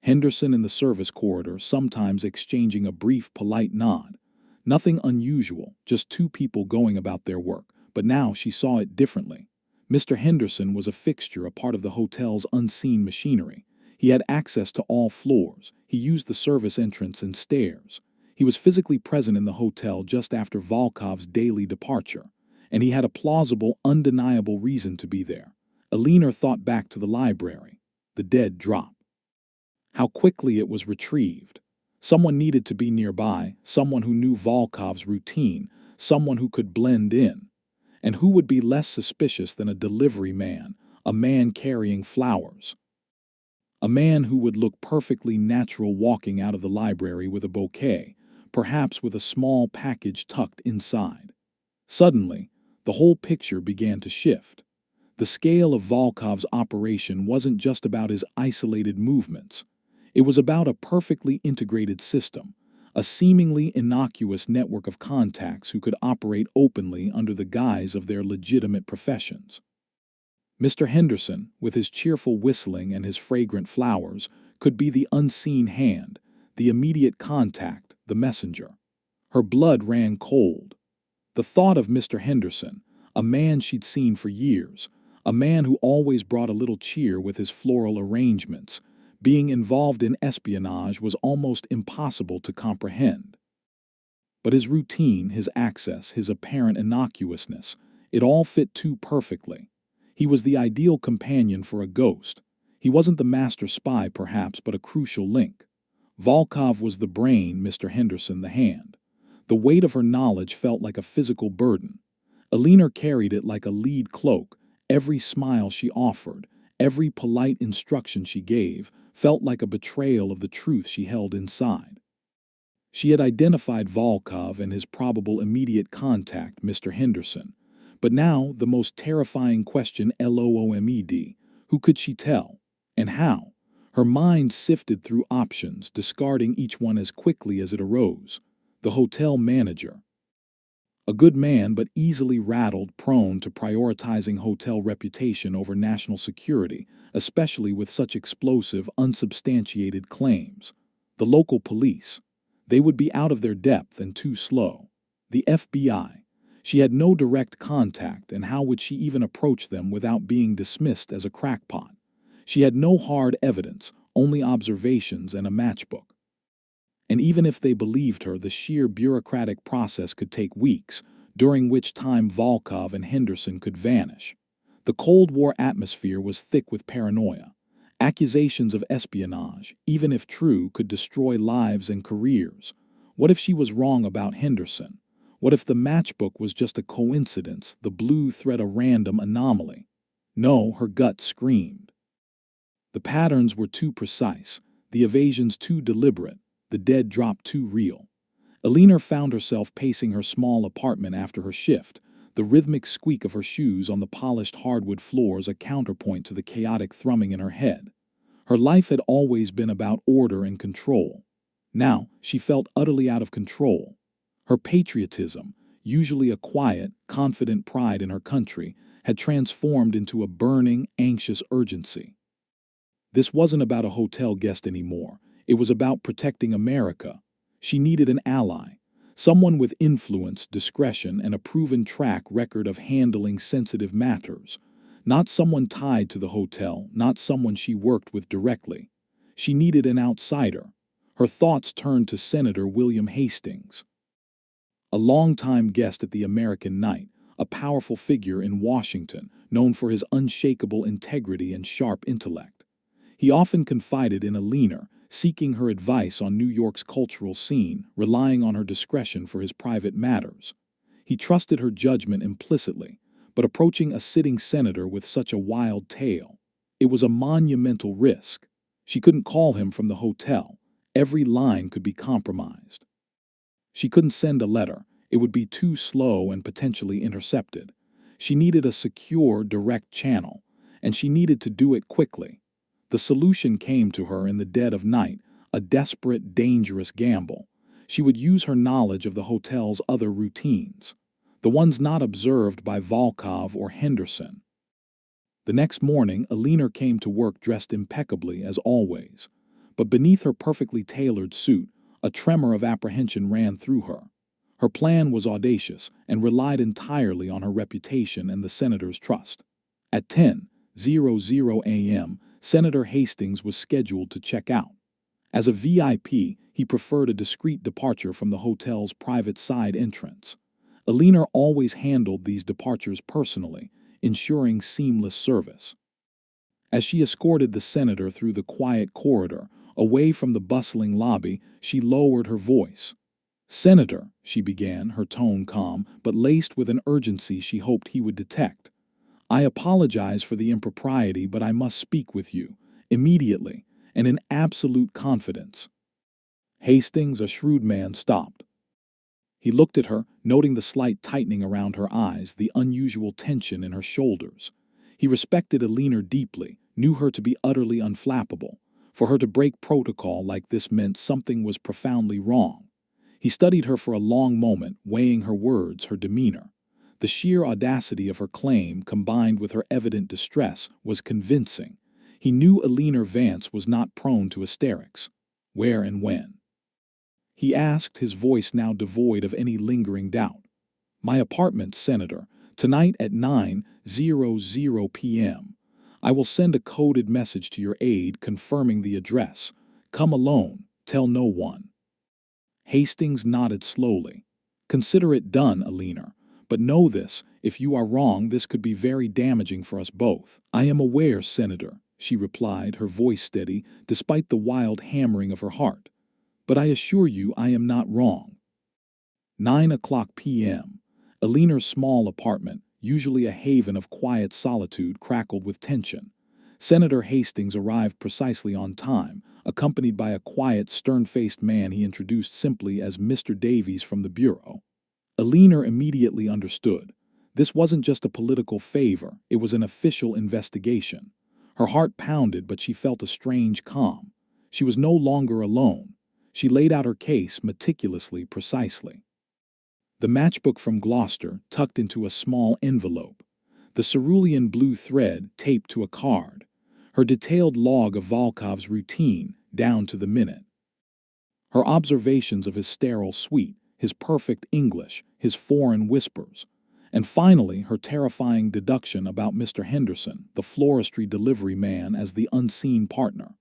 Speaker 1: Henderson in the service corridor, sometimes exchanging a brief, polite nod. Nothing unusual, just two people going about their work, but now she saw it differently. Mr. Henderson was a fixture, a part of the hotel's unseen machinery. He had access to all floors. He used the service entrance and stairs. He was physically present in the hotel just after Volkov's daily departure, and he had a plausible, undeniable reason to be there. Eleanor thought back to the library, the dead drop. How quickly it was retrieved. Someone needed to be nearby, someone who knew Volkov's routine, someone who could blend in. And who would be less suspicious than a delivery man, a man carrying flowers? A man who would look perfectly natural walking out of the library with a bouquet, perhaps with a small package tucked inside. Suddenly, the whole picture began to shift. The scale of Volkov's operation wasn't just about his isolated movements. It was about a perfectly integrated system, a seemingly innocuous network of contacts who could operate openly under the guise of their legitimate professions. Mr. Henderson, with his cheerful whistling and his fragrant flowers, could be the unseen hand, the immediate contact, the messenger. Her blood ran cold. The thought of Mr. Henderson, a man she'd seen for years, a man who always brought a little cheer with his floral arrangements, being involved in espionage was almost impossible to comprehend. But his routine, his access, his apparent innocuousness, it all fit too perfectly. He was the ideal companion for a ghost. He wasn't the master spy, perhaps, but a crucial link. Volkov was the brain, Mr. Henderson the hand. The weight of her knowledge felt like a physical burden. Eleanor carried it like a lead cloak. Every smile she offered, every polite instruction she gave, felt like a betrayal of the truth she held inside. She had identified Volkov and his probable immediate contact, Mr. Henderson. But now, the most terrifying question, LOOMED, who could she tell? And how? Her mind sifted through options, discarding each one as quickly as it arose. The hotel manager. A good man, but easily rattled, prone to prioritizing hotel reputation over national security, especially with such explosive, unsubstantiated claims. The local police. They would be out of their depth and too slow. The FBI. She had no direct contact, and how would she even approach them without being dismissed as a crackpot? She had no hard evidence, only observations and a matchbook. And even if they believed her, the sheer bureaucratic process could take weeks, during which time Volkov and Henderson could vanish. The Cold War atmosphere was thick with paranoia. Accusations of espionage, even if true, could destroy lives and careers. What if she was wrong about Henderson? What if the matchbook was just a coincidence, the blue thread a random anomaly? No, her gut screamed. The patterns were too precise, the evasions too deliberate, the dead drop too real. Eleanor found herself pacing her small apartment after her shift, the rhythmic squeak of her shoes on the polished hardwood floors a counterpoint to the chaotic thrumming in her head. Her life had always been about order and control. Now, she felt utterly out of control. Her patriotism, usually a quiet, confident pride in her country, had transformed into a burning, anxious urgency. This wasn't about a hotel guest anymore. It was about protecting America. She needed an ally, someone with influence, discretion, and a proven track record of handling sensitive matters. Not someone tied to the hotel, not someone she worked with directly. She needed an outsider. Her thoughts turned to Senator William Hastings. A longtime guest at the American Night, a powerful figure in Washington, known for his unshakable integrity and sharp intellect. He often confided in Eleanor, seeking her advice on New York's cultural scene, relying on her discretion for his private matters. He trusted her judgment implicitly, but approaching a sitting senator with such a wild tale. It was a monumental risk. She couldn't call him from the hotel. Every line could be compromised. She couldn't send a letter. It would be too slow and potentially intercepted. She needed a secure, direct channel, and she needed to do it quickly. The solution came to her in the dead of night, a desperate, dangerous gamble. She would use her knowledge of the hotel's other routines, the ones not observed by Volkov or Henderson. The next morning, Eleanor came to work dressed impeccably as always, but beneath her perfectly tailored suit, a tremor of apprehension ran through her. Her plan was audacious and relied entirely on her reputation and the senator's trust. At 10:00 a.m., Senator Hastings was scheduled to check out. As a VIP, he preferred a discreet departure from the hotel's private side entrance. Eleanor always handled these departures personally, ensuring seamless service. As she escorted the senator through the quiet corridor, away from the bustling lobby, she lowered her voice. "Senator," she began, her tone calm, but laced with an urgency she hoped he would detect. "I apologize for the impropriety, but I must speak with you, immediately, and in absolute confidence." Hastings, a shrewd man, stopped. He looked at her, noting the slight tightening around her eyes, the unusual tension in her shoulders. He respected Eleanor deeply, knew her to be utterly unflappable. For her to break protocol like this meant something was profoundly wrong. He studied her for a long moment, weighing her words, her demeanor. The sheer audacity of her claim, combined with her evident distress, was convincing. He knew Eleanor Vance was not prone to hysterics. Where and when? He asked, his voice now devoid of any lingering doubt. "My apartment, Senator, tonight at 9:00 p.m. I will send a coded message to your aide confirming the address. Come alone, tell no one." Hastings nodded slowly. "Consider it done, Eleanor. But know this, if you are wrong, this could be very damaging for us both." "I am aware, Senator," she replied, her voice steady, despite the wild hammering of her heart. "But I assure you I am not wrong." 9:00 p.m. Eleanor's small apartment, usually a haven of quiet solitude, crackled with tension. Senator Hastings arrived precisely on time, accompanied by a quiet, stern-faced man he introduced simply as Mr. Davies from the Bureau. Eleanor immediately understood. This wasn't just a political favor, it was an official investigation. Her heart pounded, but she felt a strange calm. She was no longer alone. She laid out her case meticulously, precisely. The matchbook from Gloucester tucked into a small envelope. The cerulean blue thread taped to a card. Her detailed log of Volkov's routine, down to the minute. Her observations of his sterile suite, his perfect English, his foreign whispers. And finally, her terrifying deduction about Mr. Henderson, the floristry delivery man, as the unseen partner.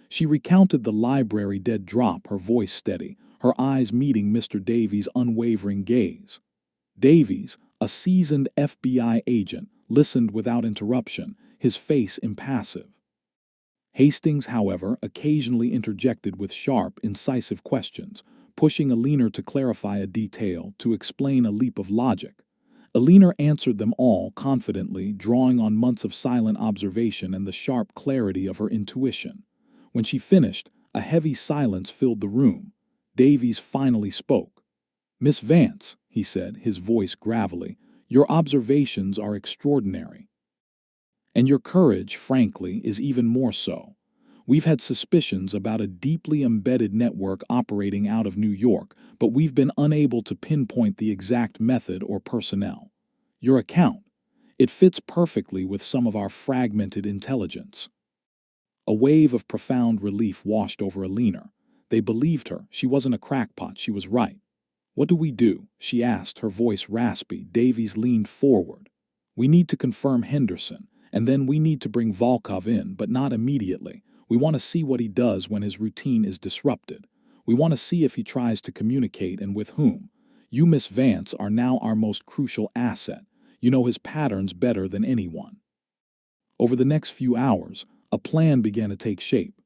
Speaker 1: She recounted the library dead drop, her voice steady, her eyes meeting Mr. Davies' unwavering gaze. Davies, a seasoned FBI agent, listened without interruption, his face impassive. Hastings, however, occasionally interjected with sharp, incisive questions, pushing Eleanor to clarify a detail, to explain a leap of logic. Eleanor answered them all confidently, drawing on months of silent observation and the sharp clarity of her intuition. When she finished, a heavy silence filled the room. Davies finally spoke. "Miss Vance," he said, his voice gravelly, "your observations are extraordinary. And your courage, frankly, is even more so. We've had suspicions about a deeply embedded network operating out of New York, but we've been unable to pinpoint the exact method or personnel. Your account, it fits perfectly with some of our fragmented intelligence." A wave of profound relief washed over Eleanor. They believed her. She wasn't a crackpot. She was right. "What do we do?" she asked, her voice raspy. Davies leaned forward. "We need to confirm Henderson, and then we need to bring Volkov in, but not immediately. We want to see what he does when his routine is disrupted. We want to see if he tries to communicate and with whom. You, Miss Vance, are now our most crucial asset. You know his patterns better than anyone." Over the next few hours, a plan began to take shape.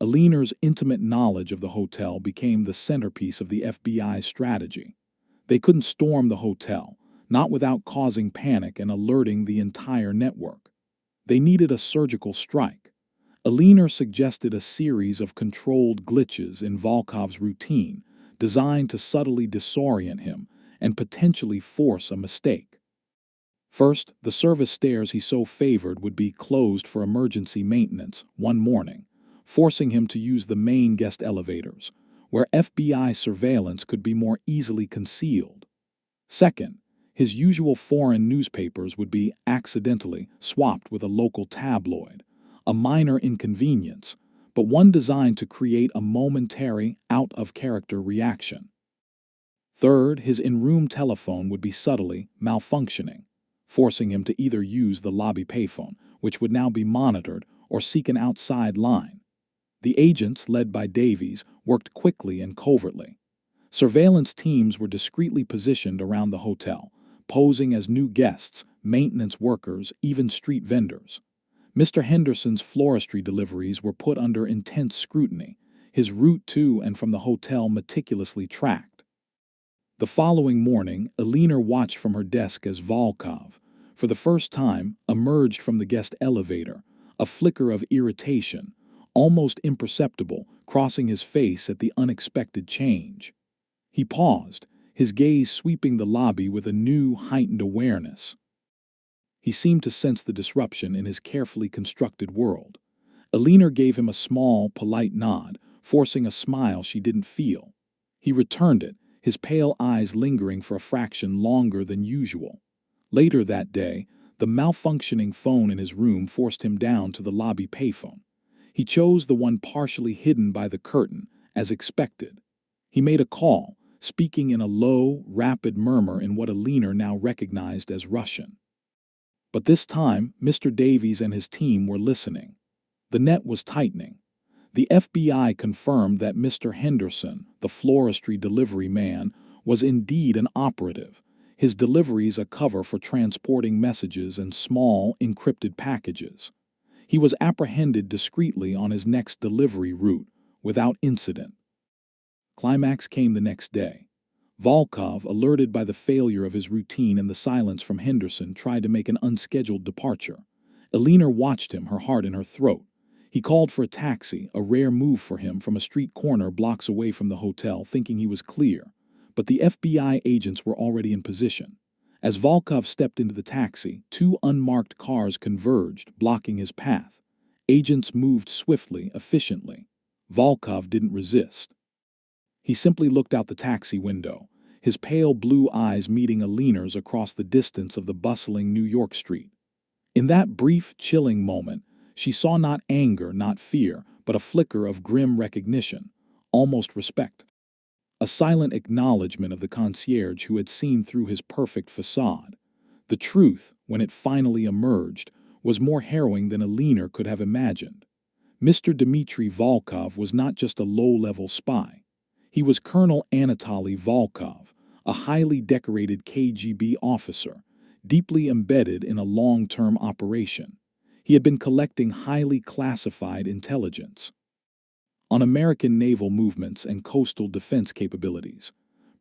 Speaker 1: Eleanor's intimate knowledge of the hotel became the centerpiece of the FBI's strategy. They couldn't storm the hotel, not without causing panic and alerting the entire network. They needed a surgical strike. Eleanor suggested a series of controlled glitches in Volkov's routine, designed to subtly disorient him and potentially force a mistake. First, the service stairs he so favored would be closed for emergency maintenance one morning, forcing him to use the main guest elevators, where FBI surveillance could be more easily concealed. Second, his usual foreign newspapers would be accidentally swapped with a local tabloid, a minor inconvenience, but one designed to create a momentary, out-of-character reaction. Third, his in-room telephone would be subtly malfunctioning, forcing him to either use the lobby payphone, which would now be monitored, or seek an outside line. The agents, led by Davies, worked quickly and covertly. Surveillance teams were discreetly positioned around the hotel, posing as new guests, maintenance workers, even street vendors. Mr. Henderson's floristry deliveries were put under intense scrutiny, his route to and from the hotel meticulously tracked. The following morning, Eleanor watched from her desk as Volkov, for the first time, emerged from the guest elevator, a flicker of irritation, almost imperceptible, crossing his face at the unexpected change. He paused, his gaze sweeping the lobby with a new, heightened awareness. He seemed to sense the disruption in his carefully constructed world. Eleanor gave him a small, polite nod, forcing a smile she didn't feel. He returned it, his pale eyes lingering for a fraction longer than usual. Later that day, the malfunctioning phone in his room forced him down to the lobby payphone. He chose the one partially hidden by the curtain, as expected. He made a call, speaking in a low, rapid murmur in what Eleanor now recognized as Russian. But this time, Mr. Davies and his team were listening. The net was tightening. The FBI confirmed that Mr. Henderson, the floristry delivery man, was indeed an operative, his deliveries a cover for transporting messages and small, encrypted packages. He was apprehended discreetly on his next delivery route, without incident. Climax came the next day. Volkov, alerted by the failure of his routine and the silence from Henderson, tried to make an unscheduled departure. Eleanor watched him, her heart in her throat. He called for a taxi, a rare move for him, from a street corner blocks away from the hotel, thinking he was clear. But the FBI agents were already in position. As Volkov stepped into the taxi, two unmarked cars converged, blocking his path. Agents moved swiftly, efficiently. Volkov didn't resist. He simply looked out the taxi window, his pale blue eyes meeting Eleanor's across the distance of the bustling New York street. In that brief, chilling moment, she saw not anger, not fear, but a flicker of grim recognition, almost respect. A silent acknowledgement of the concierge who had seen through his perfect facade. The truth, when it finally emerged, was more harrowing than Eleanor could have imagined. Mr. Dmitri Volkov was not just a low-level spy. He was Colonel Anatoly Volkov, a highly decorated KGB officer, deeply embedded in a long-term operation. He had been collecting highly classified intelligence on American naval movements and coastal defense capabilities,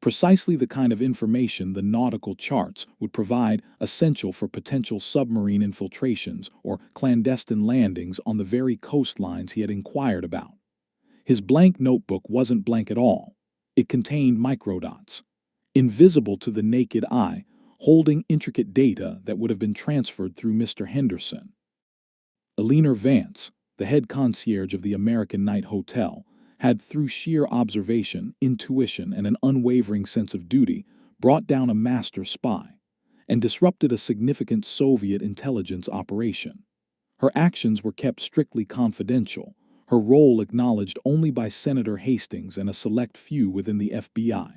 Speaker 1: precisely the kind of information the nautical charts would provide, essential for potential submarine infiltrations or clandestine landings on the very coastlines he had inquired about. His blank notebook wasn't blank at all. It contained microdots, invisible to the naked eye, holding intricate data that would have been transferred through Mr. Henderson. Eleanor Vance, the head concierge of the American Night Hotel, had, through sheer observation, intuition, and an unwavering sense of duty, brought down a master spy and disrupted a significant Soviet intelligence operation. Her actions were kept strictly confidential, her role acknowledged only by Senator Hastings and a select few within the FBI.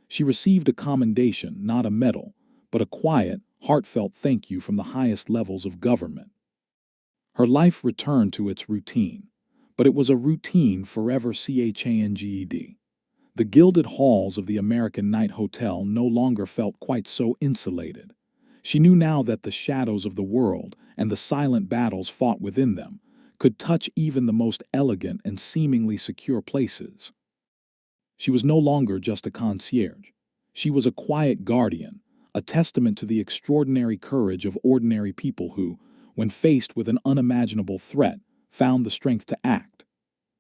Speaker 1: She received a commendation, not a medal, but a quiet, heartfelt thank you from the highest levels of government. Her life returned to its routine, but it was a routine forever changed. The gilded halls of the American Night Hotel no longer felt quite so insulated. She knew now that the shadows of the world and the silent battles fought within them could touch even the most elegant and seemingly secure places. She was no longer just a concierge. She was a quiet guardian, a testament to the extraordinary courage of ordinary people who, when faced with an unimaginable threat, found the strength to act.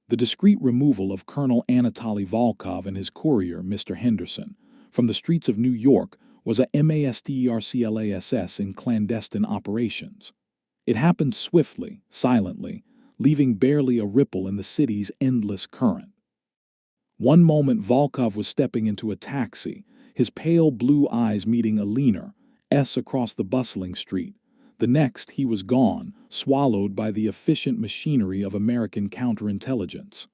Speaker 1: The discreet removal of Colonel Anatoly Volkov and his courier, Mr. Henderson, from the streets of New York was a masterclass in clandestine operations. It happened swiftly, silently, leaving barely a ripple in the city's endless current. One moment Volkov was stepping into a taxi, his pale blue eyes meeting Eleanor S. across the bustling street. The next, he was gone, swallowed by the efficient machinery of American counterintelligence.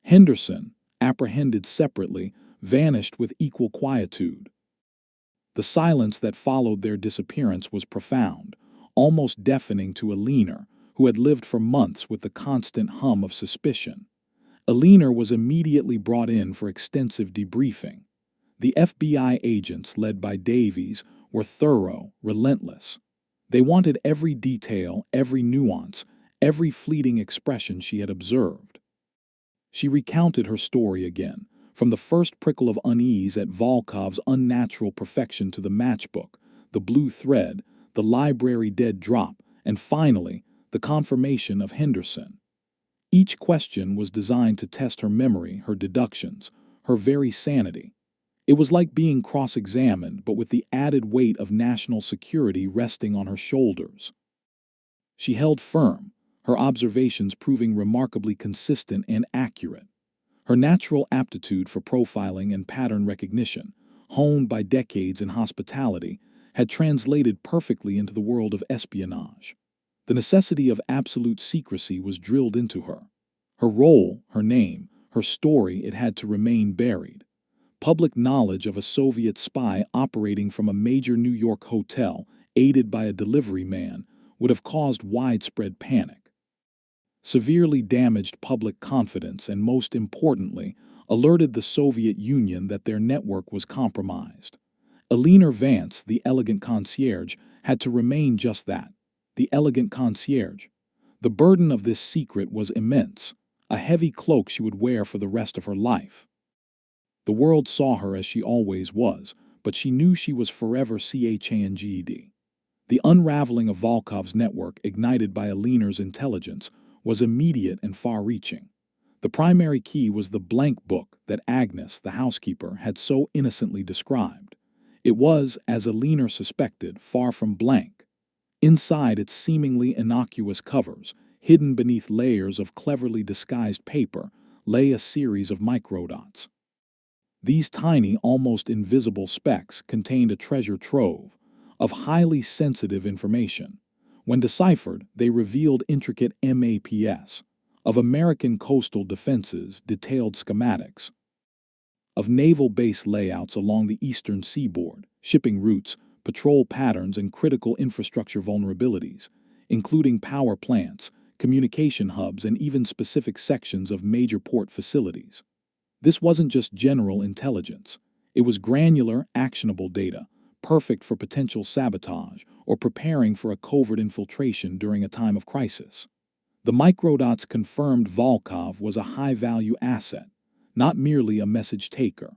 Speaker 1: Henderson, apprehended separately, vanished with equal quietude. The silence that followed their disappearance was profound, almost deafening to Eleanor, who had lived for months with the constant hum of suspicion. Eleanor was immediately brought in for extensive debriefing. The FBI agents, led by Davies, were thorough, relentless. They wanted every detail, every nuance, every fleeting expression she had observed. She recounted her story again, from the first prickle of unease at Volkov's unnatural perfection to the matchbook, the blue thread, the library dead drop, and finally, the confirmation of Henderson. Each question was designed to test her memory, her deductions, her very sanity. It was like being cross-examined, but with the added weight of national security resting on her shoulders. She held firm, her observations proving remarkably consistent and accurate. Her natural aptitude for profiling and pattern recognition, honed by decades in hospitality, had translated perfectly into the world of espionage. The necessity of absolute secrecy was drilled into her. Her role, her name, her story, it had to remain buried. Public knowledge of a Soviet spy operating from a major New York hotel, aided by a delivery man, would have caused widespread panic. Severely damaged public confidence and, most importantly, alerted the Soviet Union that their network was compromised. Eleanor Vance, the elegant concierge, had to remain just that, the elegant concierge. The burden of this secret was immense, a heavy cloak she would wear for the rest of her life. The world saw her as she always was, but she knew she was forever changed. The unraveling of Volkov's network, ignited by Eleanor's intelligence, was immediate and far-reaching. The primary key was the blank book that Agnes, the housekeeper, had so innocently described. It was, as Eleanor suspected, far from blank. Inside its seemingly innocuous covers, hidden beneath layers of cleverly disguised paper, lay a series of microdots. These tiny, almost invisible specks contained a treasure trove of highly sensitive information. When deciphered, they revealed intricate maps of American coastal defenses, detailed schematics of naval base layouts along the eastern seaboard, shipping routes, patrol patterns, and critical infrastructure vulnerabilities, including power plants, communication hubs, and even specific sections of major port facilities. This wasn't just general intelligence. It was granular, actionable data, perfect for potential sabotage or preparing for a covert infiltration during a time of crisis. The microdots confirmed Volkov was a high-value asset, not merely a message taker.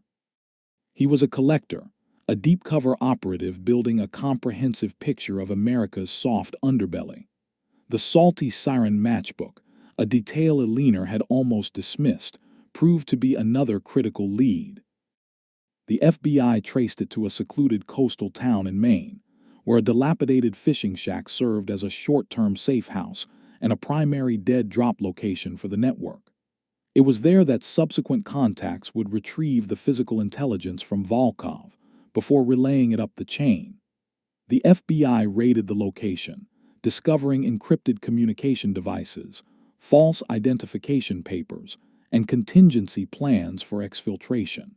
Speaker 1: He was a collector, a deep-cover operative building a comprehensive picture of America's soft underbelly. The salty siren matchbook, a detail Eleanor had almost dismissed, proved to be another critical lead. The FBI traced it to a secluded coastal town in Maine, where a dilapidated fishing shack served as a short-term safe house and a primary dead drop location for the network. It was there that subsequent contacts would retrieve the physical intelligence from Volkov before relaying it up the chain. The FBI raided the location, discovering encrypted communication devices, false identification papers, and contingency plans for exfiltration.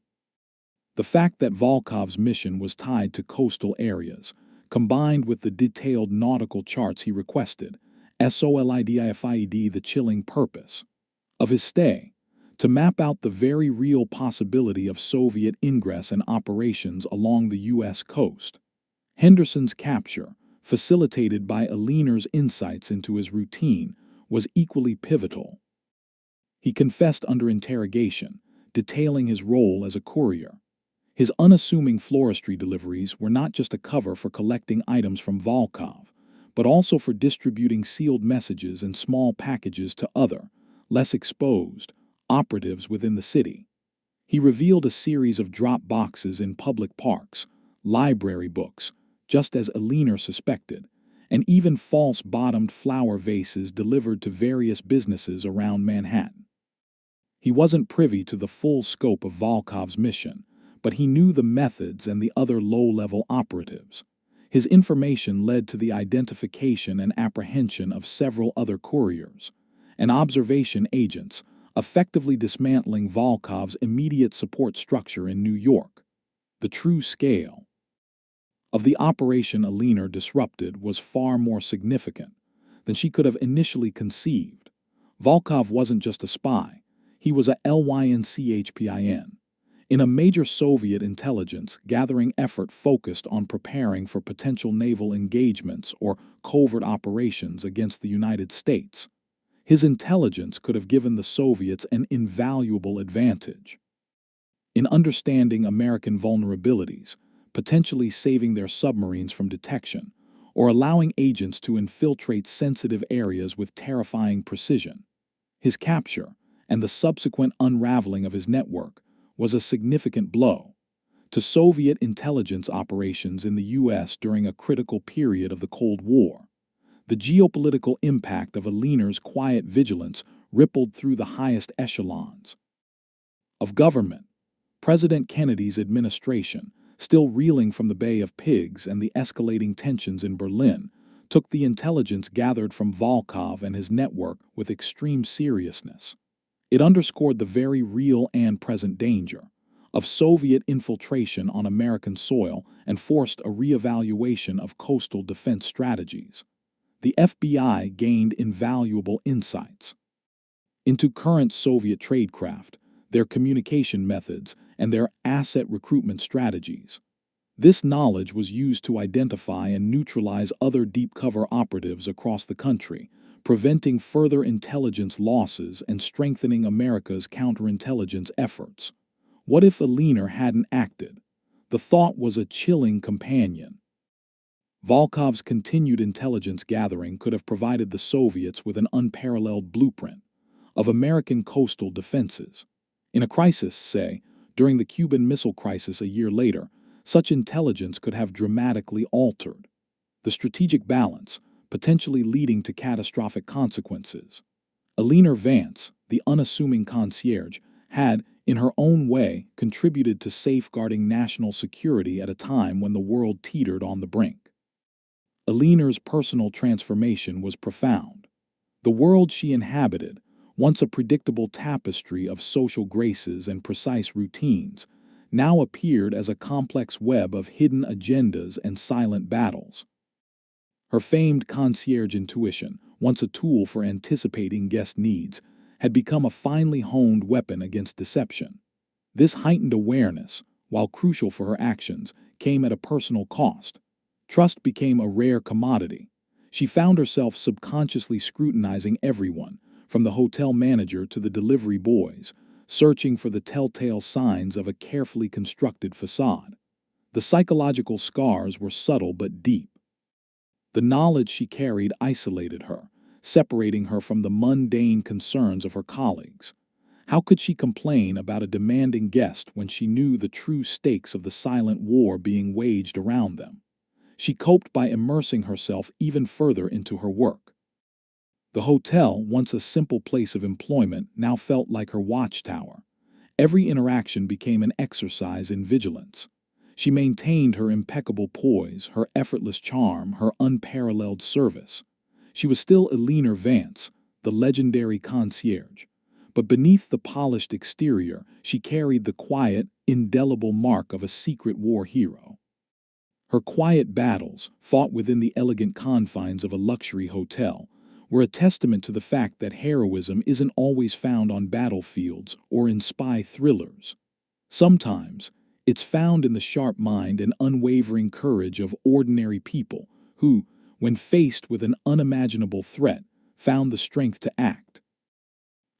Speaker 1: The fact that Volkov's mission was tied to coastal areas, combined with the detailed nautical charts he requested, solidify the chilling purpose of his stay, to map out the very real possibility of Soviet ingress and operations along the U.S. coast. Henderson's capture, facilitated by Eleanor's insights into his routine, was equally pivotal. He confessed under interrogation, detailing his role as a courier. His unassuming floristry deliveries were not just a cover for collecting items from Volkov, but also for distributing sealed messages and small packages to other, less exposed, operatives within the city. He revealed a series of drop boxes in public parks, library books, just as Eleanor suspected, and even false bottomed flower vases delivered to various businesses around Manhattan. He wasn't privy to the full scope of Volkov's mission, but he knew the methods and the other low-level operatives. His information led to the identification and apprehension of several other couriers and observation agents, effectively dismantling Volkov's immediate support structure in New York. The true scale of the operation Eleanor disrupted was far more significant than she could have initially conceived. Volkov wasn't just a spy, he was a lynchpin. In a major Soviet intelligence-gathering effort focused on preparing for potential naval engagements or covert operations against the United States, his intelligence could have given the Soviets an invaluable advantage in understanding American vulnerabilities, potentially saving their submarines from detection, or allowing agents to infiltrate sensitive areas with terrifying precision. His capture, and the subsequent unraveling of his network, was a significant blow to Soviet intelligence operations in the U.S. during a critical period of the Cold War. The geopolitical impact of Eleanor's quiet vigilance rippled through the highest echelons of government. President Kennedy's administration, still reeling from the Bay of Pigs and the escalating tensions in Berlin, took the intelligence gathered from Volkov and his network with extreme seriousness. It underscored the very real and present danger of Soviet infiltration on American soil and forced a reevaluation of coastal defense strategies. The FBI gained invaluable insights into current Soviet tradecraft, their communication methods, and their asset recruitment strategies. This knowledge was used to identify and neutralize other deep-cover operatives across the country, preventing further intelligence losses and strengthening America's counterintelligence efforts. What if Eleanor hadn't acted? The thought was a chilling companion. Volkov's continued intelligence gathering could have provided the Soviets with an unparalleled blueprint of American coastal defenses. In a crisis, say, during the Cuban Missile Crisis a year later, such intelligence could have dramatically altered the strategic balance, potentially leading to catastrophic consequences. Eleanor Vance, the unassuming concierge, had, in her own way, contributed to safeguarding national security at a time when the world teetered on the brink. Eleanor's personal transformation was profound. The world she inhabited, once a predictable tapestry of social graces and precise routines, now appeared as a complex web of hidden agendas and silent battles. Her famed concierge intuition, once a tool for anticipating guest needs, had become a finely honed weapon against deception. This heightened awareness, while crucial for her actions, came at a personal cost. Trust became a rare commodity. She found herself subconsciously scrutinizing everyone, from the hotel manager to the delivery boys, searching for the telltale signs of a carefully constructed facade. The psychological scars were subtle but deep. The knowledge she carried isolated her, separating her from the mundane concerns of her colleagues. How could she complain about a demanding guest when she knew the true stakes of the silent war being waged around them? She coped by immersing herself even further into her work. The hotel, once a simple place of employment, now felt like her watchtower. Every interaction became an exercise in vigilance. She maintained her impeccable poise, her effortless charm, her unparalleled service. She was still Eleanor Vance, the legendary concierge, but beneath the polished exterior, she carried the quiet, indelible mark of a secret war hero. Her quiet battles, fought within the elegant confines of a luxury hotel, were a testament to the fact that heroism isn't always found on battlefields or in spy thrillers. Sometimes, it's found in the sharp mind and unwavering courage of ordinary people who, when faced with an unimaginable threat, found the strength to act.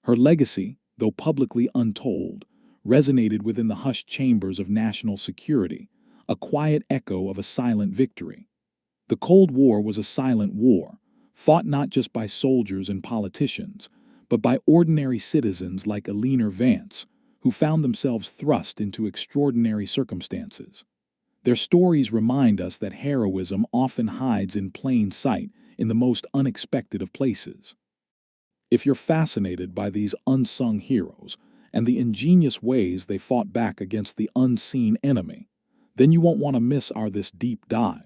Speaker 1: Her legacy, though publicly untold, resonated within the hushed chambers of national security, a quiet echo of a silent victory. The Cold War was a silent war, fought not just by soldiers and politicians, but by ordinary citizens like Eleanor Vance, who found themselves thrust into extraordinary circumstances. Their stories remind us that heroism often hides in plain sight in the most unexpected of places. If you're fascinated by these unsung heroes and the ingenious ways they fought back against the unseen enemy, then you won't want to miss our this deep dive.